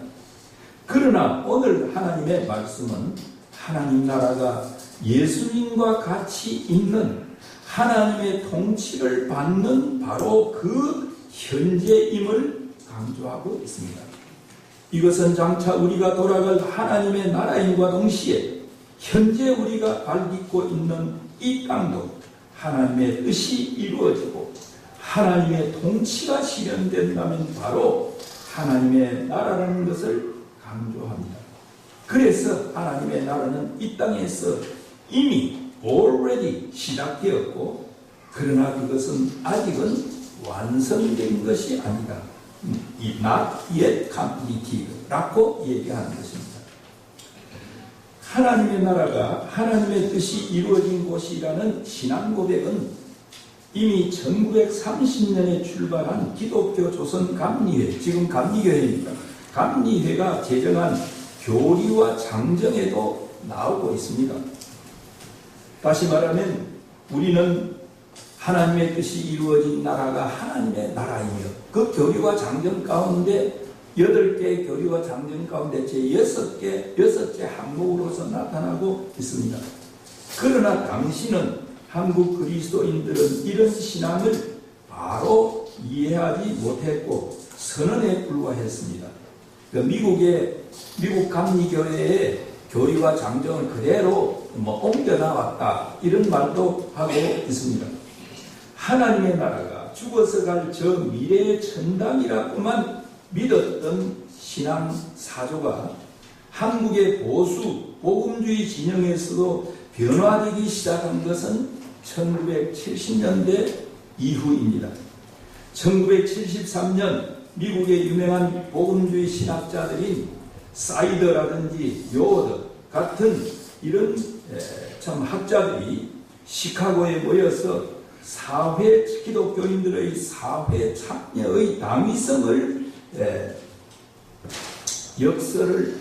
그러나 오늘 하나님의 말씀은 하나님 나라가 예수님과 같이 있는 하나님의 통치를 받는 바로 그 현재임을 강조하고 있습니다. 이것은 장차 우리가 돌아갈 하나님의 나라임과 동시에 현재 우리가 발딛고 있는 이 땅도 하나님의 뜻이 이루어지고 하나님의 통치가 실현된다면 바로 하나님의 나라라는 것을 강조합니다. 그래서 하나님의 나라는 이 땅에서 이미 already 시작되었고, 그러나 그것은 아직은 완성된 것이 아니다. Not yet completed 라고 얘기하는 것입니다. 하나님의 나라가 하나님의 뜻이 이루어진 곳이라는 신앙 고백은 이미 1930년에 출발한 기독교 조선 감리회, 지금 감리교회입니다. 감리회가 제정한 교리와 장정에도 나오고 있습니다. 다시 말하면 우리는 하나님의 뜻이 이루어진 나라가 하나님의 나라이며, 그 교리와 장정 가운데 8개의 교리와 장정 가운데 제 6개 항목으로서 나타나고 있습니다. 그러나 당시는 한국 그리스도인들은 이런 신앙을 바로 이해하지 못했고 선언에 불과했습니다. 미국 감리교회의 교리와 장정을 그대로 옮겨 나왔다, 이런 말도 하고 있습니다. 하나님의 나라가 죽어서 갈 저 미래의 천당이라고만 믿었던 신앙 사조가 한국의 보수 복음주의 진영에서도 변화되기 시작한 것은 1970년대 이후입니다. 1973년 미국의 유명한 복음주의 신학자들인 사이더라든지 요어드 같은 이런 참 학자들이 시카고에 모여서 기독교인들의 사회 참여의 당위성을 역설을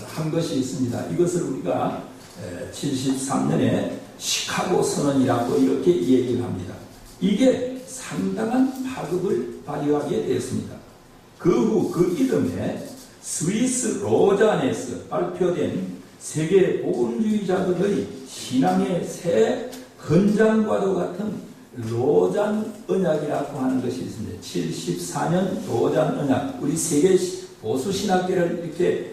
한 것이 있습니다. 이것을 우리가 73년에 시카고 선언이라고 이렇게 얘기를 합니다. 이게 상당한 파급을 발휘하게 되었습니다. 그 후 그 이듬해 스위스 로잔에서 발표된 세계 복음주의자들의 신앙의 새 헌장과도 같은 로잔 언약이라고 하는 것이 있습니다. 74년 로잔 언약, 우리 세계 보수 신학계를 이렇게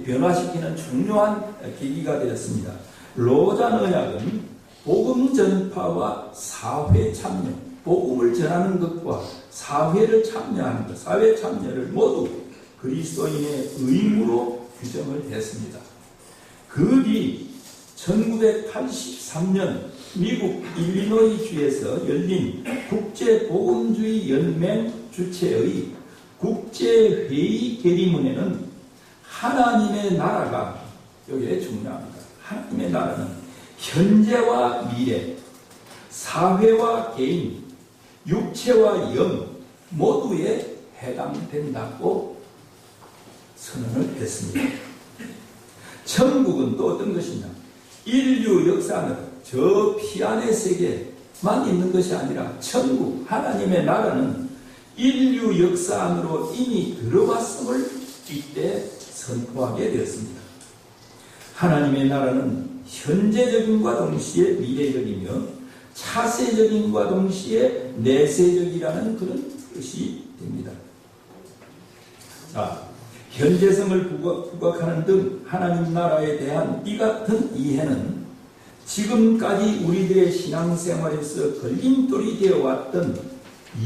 변화시키는 중요한 계기가 되었습니다. 로잔 언약은 복음 전파와 사회 참여, 복음을 전하는 것과 사회를 참여하는 것, 사회 참여를 모두 그리스도인의 의무로 규정을 했습니다. 그 뒤 1983년 미국 일리노이주에서 열린 국제복음주의 연맹 주최의 국제회의 결의문에는 하나님의 나라가, 여기에 중요합니다. 하나님의 나라는 현재와 미래, 사회와 개인, 육체와 영 모두에 해당된다고 선언을 했습니다. 천국은 또 어떤 것이냐? 인류 역사는 저 피안의 세계만 있는 것이 아니라 천국, 하나님의 나라는 인류 역사 안으로 이미 들어왔음을 이때 선포하게 되었습니다. 하나님의 나라는 현재적인과 동시에 미래적이며 차세적인과 동시에 내세적이라는 그런 뜻이 됩니다. 자, 현재성을 부각하는 등 하나님 나라에 대한 이 같은 이해는 지금까지 우리들의 신앙생활에서 걸림돌이 되어왔던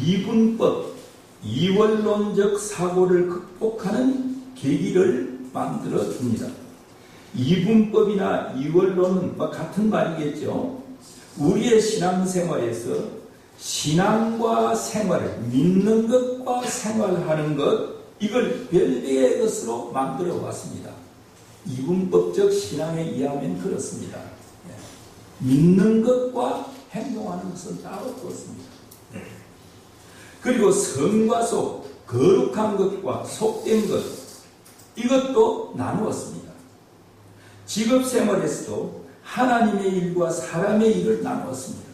이분법, 이원론적 사고를 극복하는 계기를 만들어줍니다. 이분법이나 이원론은 같은 말이겠죠. 우리의 신앙생활에서 신앙과 생활을, 믿는 것과 생활하는 것, 이걸 별개의 것으로 만들어 왔습니다. 이분법적 신앙에 의하면 그렇습니다. 믿는 것과 행동하는 것은 따로 그렇습니다. 그리고 성과 속, 거룩한 것과 속된 것, 이것도 나누었습니다. 직업생활에서도 하나님의 일과 사람의 일을 나누었습니다.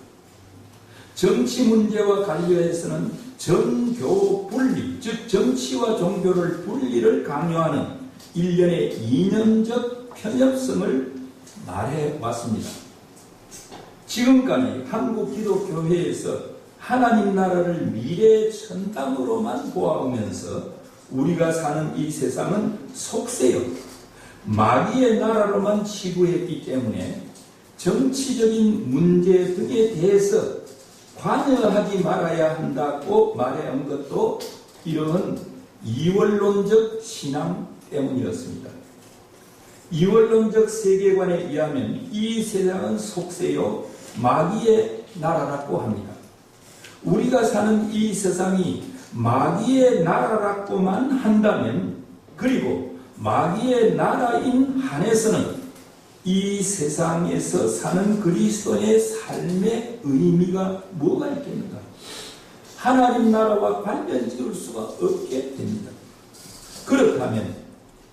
정치 문제와 관련해서는 정교 분리, 즉 정치와 종교를 분리를 강요하는 일련의 이념적 편협성을 말해왔습니다. 지금까지 한국 기독교회에서 하나님 나라를 미래의 천당으로만 보아오면서 우리가 사는 이 세상은 속세요, 마귀의 나라로만 치부했기 때문에 정치적인 문제 등에 대해서 관여하지 말아야 한다고 말해온 것도 이러한 이원론적 신앙 때문이었습니다. 이원론적 세계관에 의하면 이 세상은 속세요, 마귀의 나라라고 합니다. 우리가 사는 이 세상이 마귀의 나라라고만 한다면, 그리고 마귀의 나라인 한에서는 이 세상에서 사는 그리스도의 삶의 의미가 뭐가 있겠는가? 하나님 나라와 관련 지을 수가 없게 됩니다. 그렇다면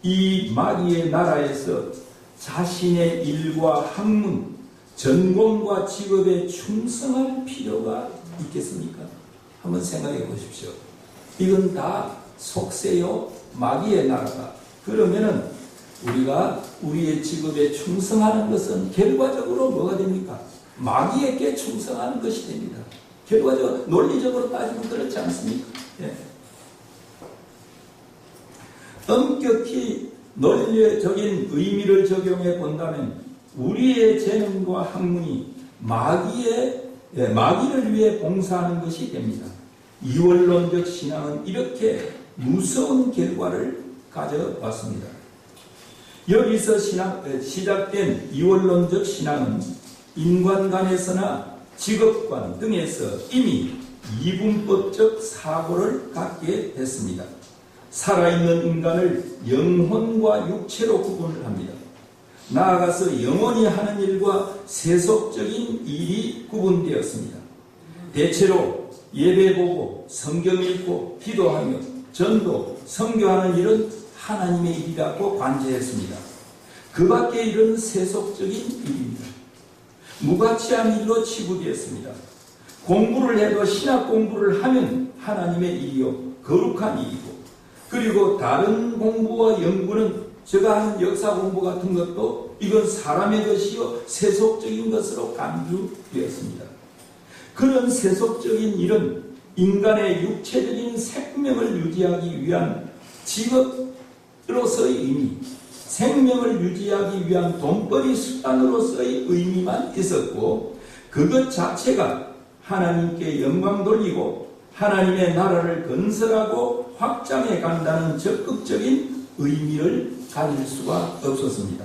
이 마귀의 나라에서 자신의 일과 학문, 전공과 직업에 충성할 필요가 있겠습니까? 한번 생각해 보십시오. 이건 다 속세요, 마귀의 나라다. 그러면은 우리가 우리의 직업에 충성하는 것은 결과적으로 뭐가 됩니까? 마귀에게 충성하는 것이 됩니다. 결과적으로, 논리적으로 따지면 그렇지 않습니까? 예. 엄격히 논리적인 의미를 적용해 본다면 우리의 재능과 학문이 마귀를 위해 봉사하는 것이 됩니다. 이원론적 신앙은 이렇게 무서운 결과를 가져왔습니다. 여기서 시작된 이원론적 신앙은 인간 간에서나 직업관 등에서 이미 이분법적 사고를 갖게 됐습니다. 살아있는 인간을 영혼과 육체로 구분을 합니다. 나아가서 영혼이 하는 일과 세속적인 일이 구분되었습니다. 대체로 예배보고 성경 읽고 기도하며 전도, 선교하는 일은 하나님의 일이라고 관제했습니다. 그 밖의 일은 세속적인 일입니다. 무가치한 일로 치부되었습니다. 공부를 해도 신학 공부를 하면 하나님의 일이요 거룩한 일이고, 그리고 다른 공부와 연구는 제가 하는 역사 공부 같은 것도 이건 사람의 것이요 세속적인 것으로 간주되었습니다. 그런 세속적인 일은 인간의 육체적인 생명을 유지하기 위한 직업으로서의 의미, 생명을 유지하기 위한 돈벌이 수단으로서의 의미만 있었고, 그것 자체가 하나님께 영광 돌리고 하나님의 나라를 건설하고 확장해 간다는 적극적인 의미를 가질 수가 없었습니다.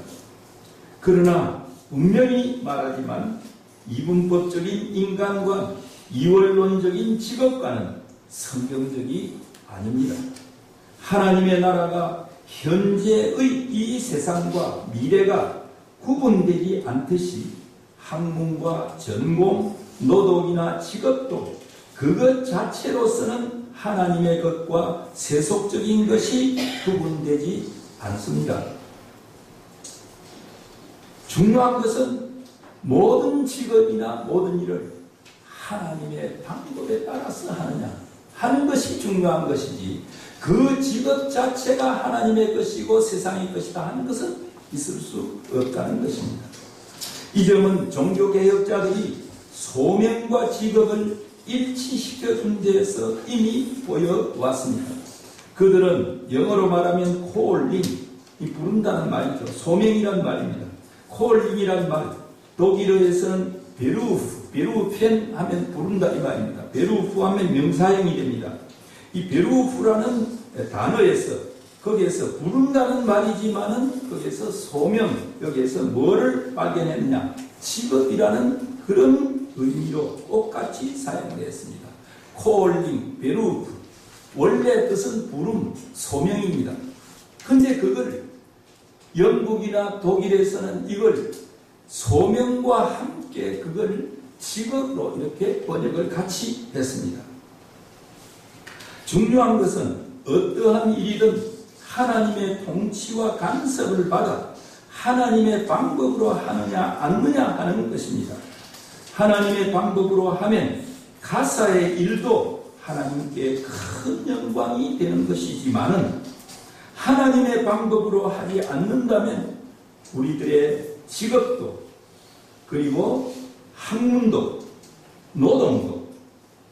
그러나 분명히 말하지만 이분법적인 인간관, 이원론적인 직업과는 성경적이 아닙니다. 하나님의 나라가 현재의 이 세상과 미래가 구분되지 않듯이 학문과 전공, 노동이나 직업도 그것 자체로서는 하나님의 것과 세속적인 것이 구분되지 않습니다. 중요한 것은 모든 직업이나 모든 일을 하나님의 방법에 따라서 하느냐 하는 것이 중요한 것이지, 그 직업 자체가 하나님의 것이고 세상의 것이다 하는 것은 있을 수 없다는 것입니다. 이 점은 종교개혁자들이 소명과 직업을 일치시켜준 데에서 이미 보여왔습니다. 그들은 영어로 말하면 calling, 이 부른다는 말이죠. 소명이란 말입니다. calling이란 말, 독일어에서는 베루펜 하면 부른다 이 말입니다. 베루프 하면 명사형이 됩니다. 이 베루프라는 단어에서 거기에서 부른다는 말이지만은 거기에서 소명, 여기에서 뭐를 발견했느냐, 직업이라는 그런 의미로 똑같이 사용을 했습니다. calling, 베루프, 원래 뜻은 부름, 소명입니다. 근데 그걸 영국이나 독일에서는 이걸 소명과 함께 그걸 직업으로 이렇게 번역을 같이 했습니다. 중요한 것은 어떠한 일이든 하나님의 통치와 간섭을 받아 하나님의 방법으로 하느냐 않느냐 하는 것입니다. 하나님의 방법으로 하면 가사의 일도 하나님께 큰 영광이 되는 것이지만은 하나님의 방법으로 하지 않는다면 우리들의 직업도 그리고 학문도 노동도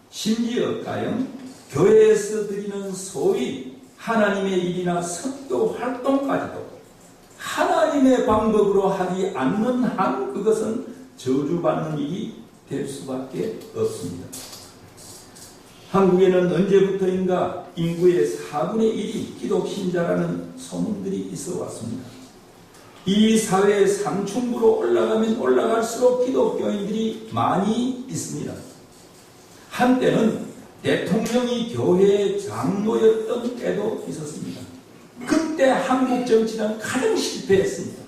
심지어 가령 교회에서 드리는 소위 하나님의 일이나 선교 활동까지도 하나님의 방법으로 하지 않는 한 그것은 저주받는 일이 될 수밖에 없습니다. 한국에는 언제부터인가 인구의 4분의 1이 기독신자라는 소문들이 있어 왔습니다. 이 사회의 상층부로 올라가면 올라갈수록 기독교인들이 많이 있습니다. 한때는 대통령이 교회의 장로였던 때도 있었습니다. 그때 한국 정치는 가장 실패했습니다.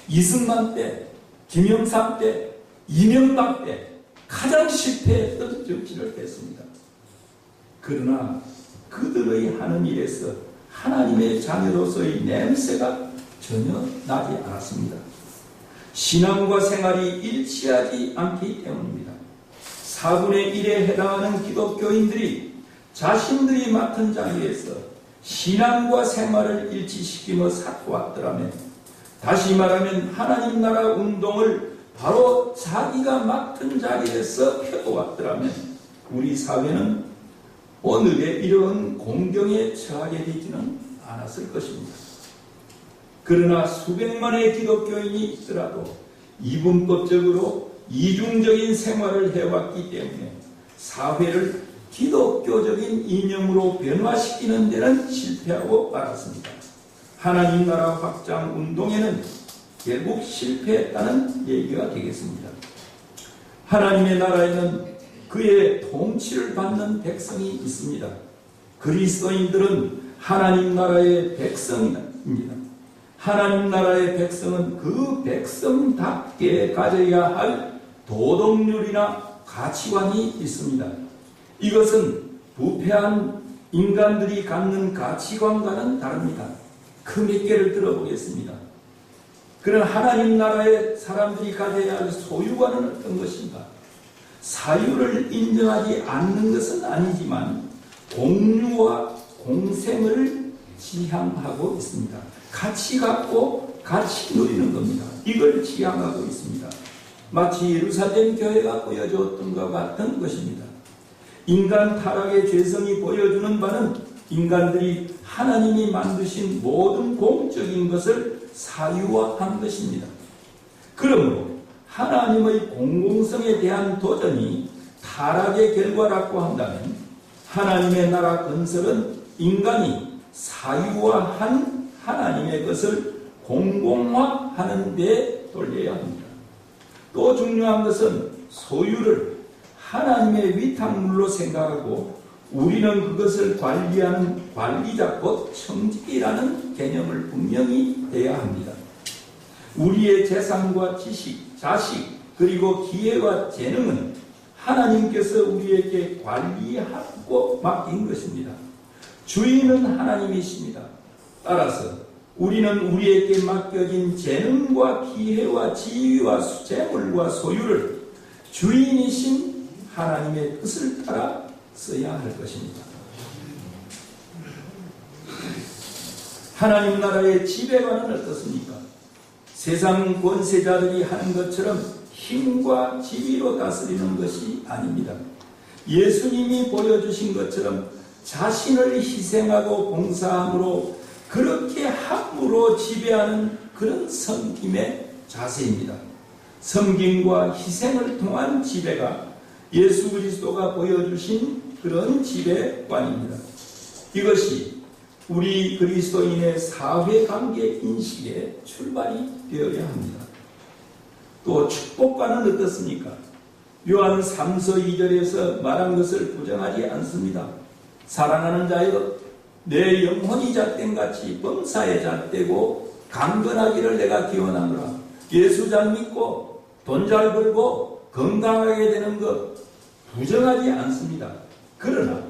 이승만 때, 김영삼 때, 이명박 때 가장 실패했던 정치를 했습니다. 그러나 그들의 하는 일에서 하나님의 자녀로서의 냄새가 전혀 나지 않았습니다. 신앙과 생활이 일치하지 않기 때문입니다. 4분의 1에 해당하는 기독교인들이 자신들이 맡은 자리에서 신앙과 생활을 일치시키며 살아왔더라면, 다시 말하면 하나님 나라 운동을 바로 자기가 맡은 자리에서 펴왔더라면 우리 사회는 오늘의 이런 공경에 처하게 되지는 않았을 것입니다. 그러나 수백만의 기독교인이 있더라도 이분법적으로 이중적인 생활을 해왔기 때문에 사회를 기독교적인 이념으로 변화시키는 데는 실패하고 말았습니다. 하나님 나라 확장 운동에는 결국 실패했다는 얘기가 되겠습니다. 하나님의 나라에는 그의 통치를 받는 백성이 있습니다. 그리스도인들은 하나님 나라의 백성입니다. 하나님 나라의 백성은 그 백성답게 가져야 할 도덕률이나 가치관이 있습니다. 이것은 부패한 인간들이 갖는 가치관과는 다릅니다. 그 몇 개를 들어보겠습니다. 그런 하나님 나라의 사람들이 가져야 할 소유관은 어떤 것인가? 사유를 인정하지 않는 것은 아니지만 공유와 공생을 지향하고 있습니다. 같이 갖고 같이 누리는 겁니다. 이걸 지향하고 있습니다. 마치 예루살렘 교회가 보여주었던 것과 같은 것입니다. 인간 타락의 죄성이 보여주는 바는 인간들이 하나님이 만드신 모든 공적인 것을 사유화한 것입니다. 그러므로 하나님의 공공성에 대한 도전이 타락의 결과라고 한다면 하나님의 나라 건설은 인간이 사유화한 하나님의 것을 공공화하는 데 돌려야 합니다. 또 중요한 것은 소유를 하나님의 위탁물로 생각하고 우리는 그것을 관리하는 관리자 곧 청지기라는 개념을 분명히 해야 합니다. 우리의 재산과 지식, 자식, 그리고 기회와 재능은 하나님께서 우리에게 관리하고 맡긴 것입니다. 주인은 하나님이십니다. 따라서 우리는 우리에게 맡겨진 재능과 기회와 지위와 재물과 소유를 주인이신 하나님의 뜻을 따라 써야 할 것입니다. 하나님 나라의 지배관은 어떻습니까? 세상 권세자들이 하는 것처럼 힘과 지위로 다스리는 것이 아닙니다. 예수님이 보여주신 것처럼 자신을 희생하고 봉사함으로 그렇게 함으로 지배하는 그런 섬김의 자세입니다. 섬김과 희생을 통한 지배가 예수 그리스도가 보여주신 그런 지배관입니다. 이것이 우리 그리스도인의 사회관계 인식의 출발이 되어야 합니다. 또 축복과는 어떻습니까? 요한 3서 2절에서 말한 것을 부정하지 않습니다. 사랑하는 자여 내 영혼이 잣된 같이 범사에 잣되고 강건하기를 내가 기원하노라. 예수 잘 믿고 돈 잘 벌고 건강하게 되는 것 부정하지 않습니다. 그러나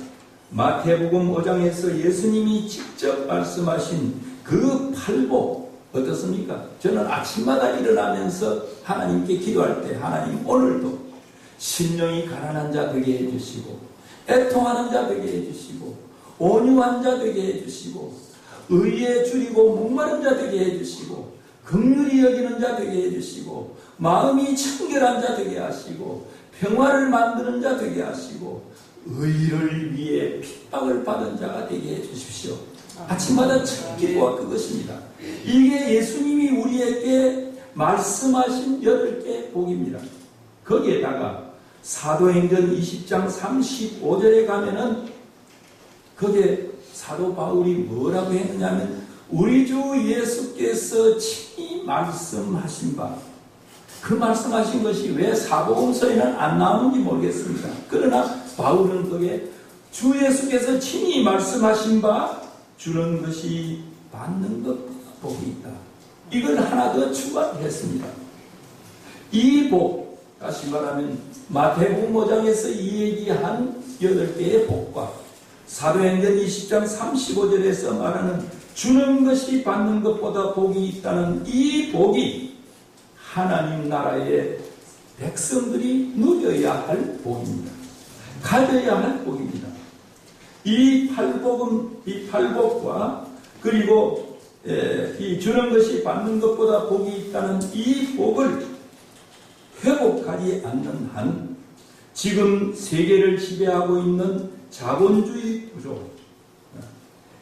마태복음 5장에서 예수님이 직접 말씀하신 그 팔복 어떻습니까? 저는 아침마다 일어나면서 하나님께 기도할 때 하나님 오늘도 심령이 가난한 자 되게 해주시고 애통하는 자 되게 해주시고 온유한 자 되게 해주시고 의에 줄이고 목마른 자 되게 해주시고 긍휼히 여기는 자 되게 해주시고 마음이 청결한 자 되게 하시고 평화를 만드는 자 되게 하시고 의를 위해 핍박을 받은 자가 되게 해주십시오. 아침마다 첫 기도가 그것입니다. 이게 예수님이 우리에게 말씀하신 8개의 복입니다. 거기에다가 사도행전 20장 35절에 가면은 거기에 사도 바울이 뭐라고 했느냐면 우리 주 예수께서 친히 말씀하신 바 그 말씀하신 것이 왜 사복음서에는 안 나오는지 모르겠습니다. 그러나 바울은 거기에 주 예수께서 친히 말씀하신 바 주는 것이 받는 것 복이 있다. 이걸 하나 더 추가했습니다. 이 복, 다시 말하면 마태복음 5장에서 이 얘기한 8개의 복과 사도행전 20장 35절에서 말하는 주는 것이 받는 것보다 복이 있다는 이 복이 하나님 나라의 백성들이 누려야 할 복입니다. 가져야 할 복입니다. 이 팔복과 그리고 이 주는 것이 받는 것보다 복이 있다는 이 복을 회복하지 않는 한 지금 세계를 지배하고 있는 자본주의 구조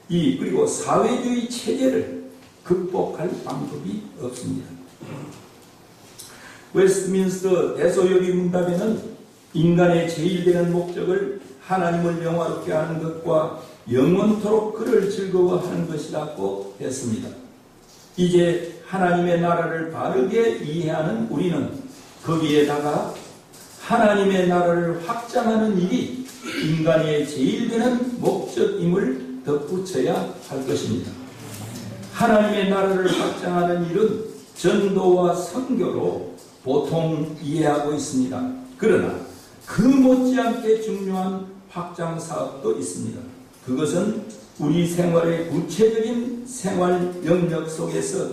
그리고 사회주의 체제를 극복할 방법이 없습니다. 웨스트민스터 대소협의 문답에는 인간의 제일 되는 목적을 하나님을 영화롭게 하는 것과 영원토록 그를 즐거워하는 것이라고 했습니다. 이제 하나님의 나라를 바르게 이해하는 우리는 거기에다가 하나님의 나라를 확장하는 일이 인간의 제일 되는 목적임을 덧붙여야 할 것입니다. 하나님의 나라를 확장하는 일은 전도와 선교로 보통 이해하고 있습니다. 그러나 그 못지않게 중요한 확장 사업도 있습니다. 그것은 우리 생활의 구체적인 생활 영역 속에서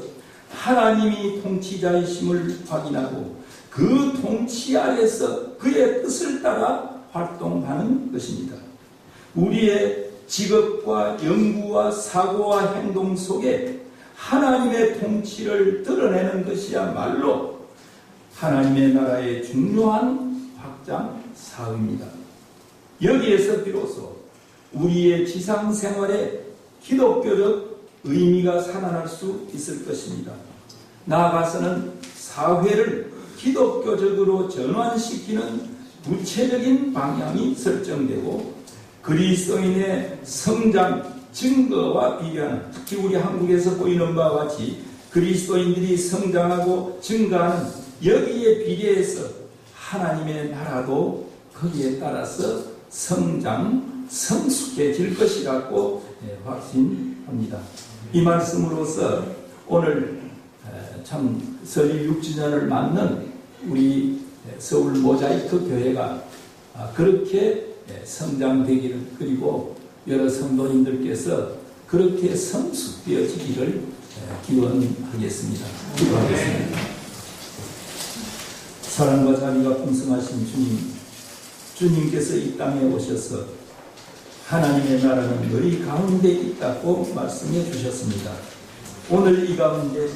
하나님이 통치자이심을 확인하고 그 통치 아래서 그의 뜻을 따라 활동하는 것입니다. 우리의 직업과 연구와 사고와 행동 속에 하나님의 통치를 드러내는 것이야말로 하나님의 나라의 중요한 확장 사업입니다. 여기에서 비로소 우리의 지상생활에 기독교적 의미가 살아날 수 있을 것입니다. 나아가서는 사회를 기독교적으로 전환시키는 구체적인 방향이 설정되고 그리스도인의 성장 증거와 비교하는, 특히 우리 한국에서 보이는 바와 같이 그리스도인들이 성장하고 증가하는 여기에 비례해서 하나님의 나라도 거기에 따라서 성장, 성숙해질 것이라고 확신합니다. 이 말씀으로서 오늘 참 설립 6주년을 맞는 우리 서울 모자이크 교회가 그렇게 성장되기를, 그리고 여러 성도님들께서 그렇게 성숙되어지기를 기원하겠습니다. 기도하겠습니다. 사랑과 자비가 풍성하신 주님께서 이 땅에 오셔서 하나님의 나라는 너희 가운데 있다고 말씀해 주셨습니다. 오늘 이 가운데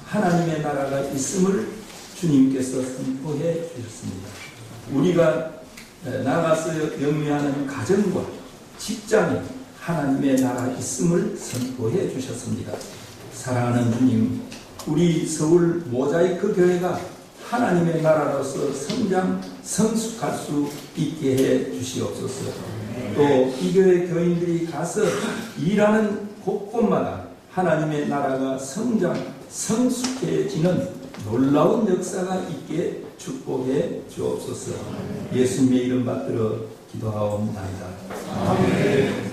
하나님의 나라가 있음을 주님께서 선포해 주셨습니다. 우리가 나가서 영위하는 가정과 직장에 하나님의 나라 있음을 선포해 주셨습니다. 사랑하는 주님, 우리 서울 모자이크 교회가 하나님의 나라로서 성장, 성숙할 수 있게 해 주시옵소서. 또 이 교회 교인들이 가서 일하는 곳곳마다 하나님의 나라가 성장, 성숙해지는 놀라운 역사가 있게 축복해 주옵소서. 예수님의 이름 받들어 기도하옵나이다. 아멘.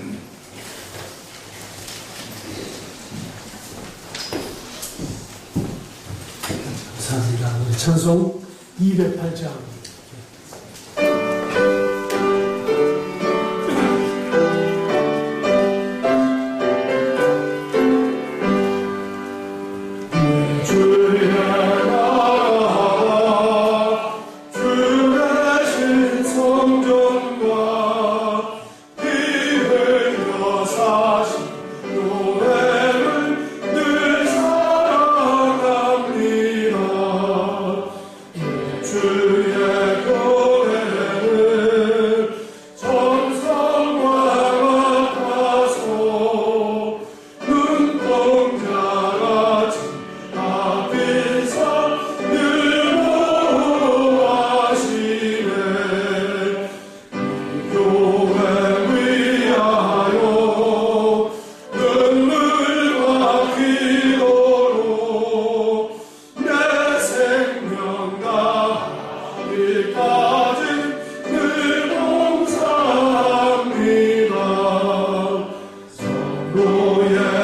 감사합니다. 우리 찬송 208장. 늘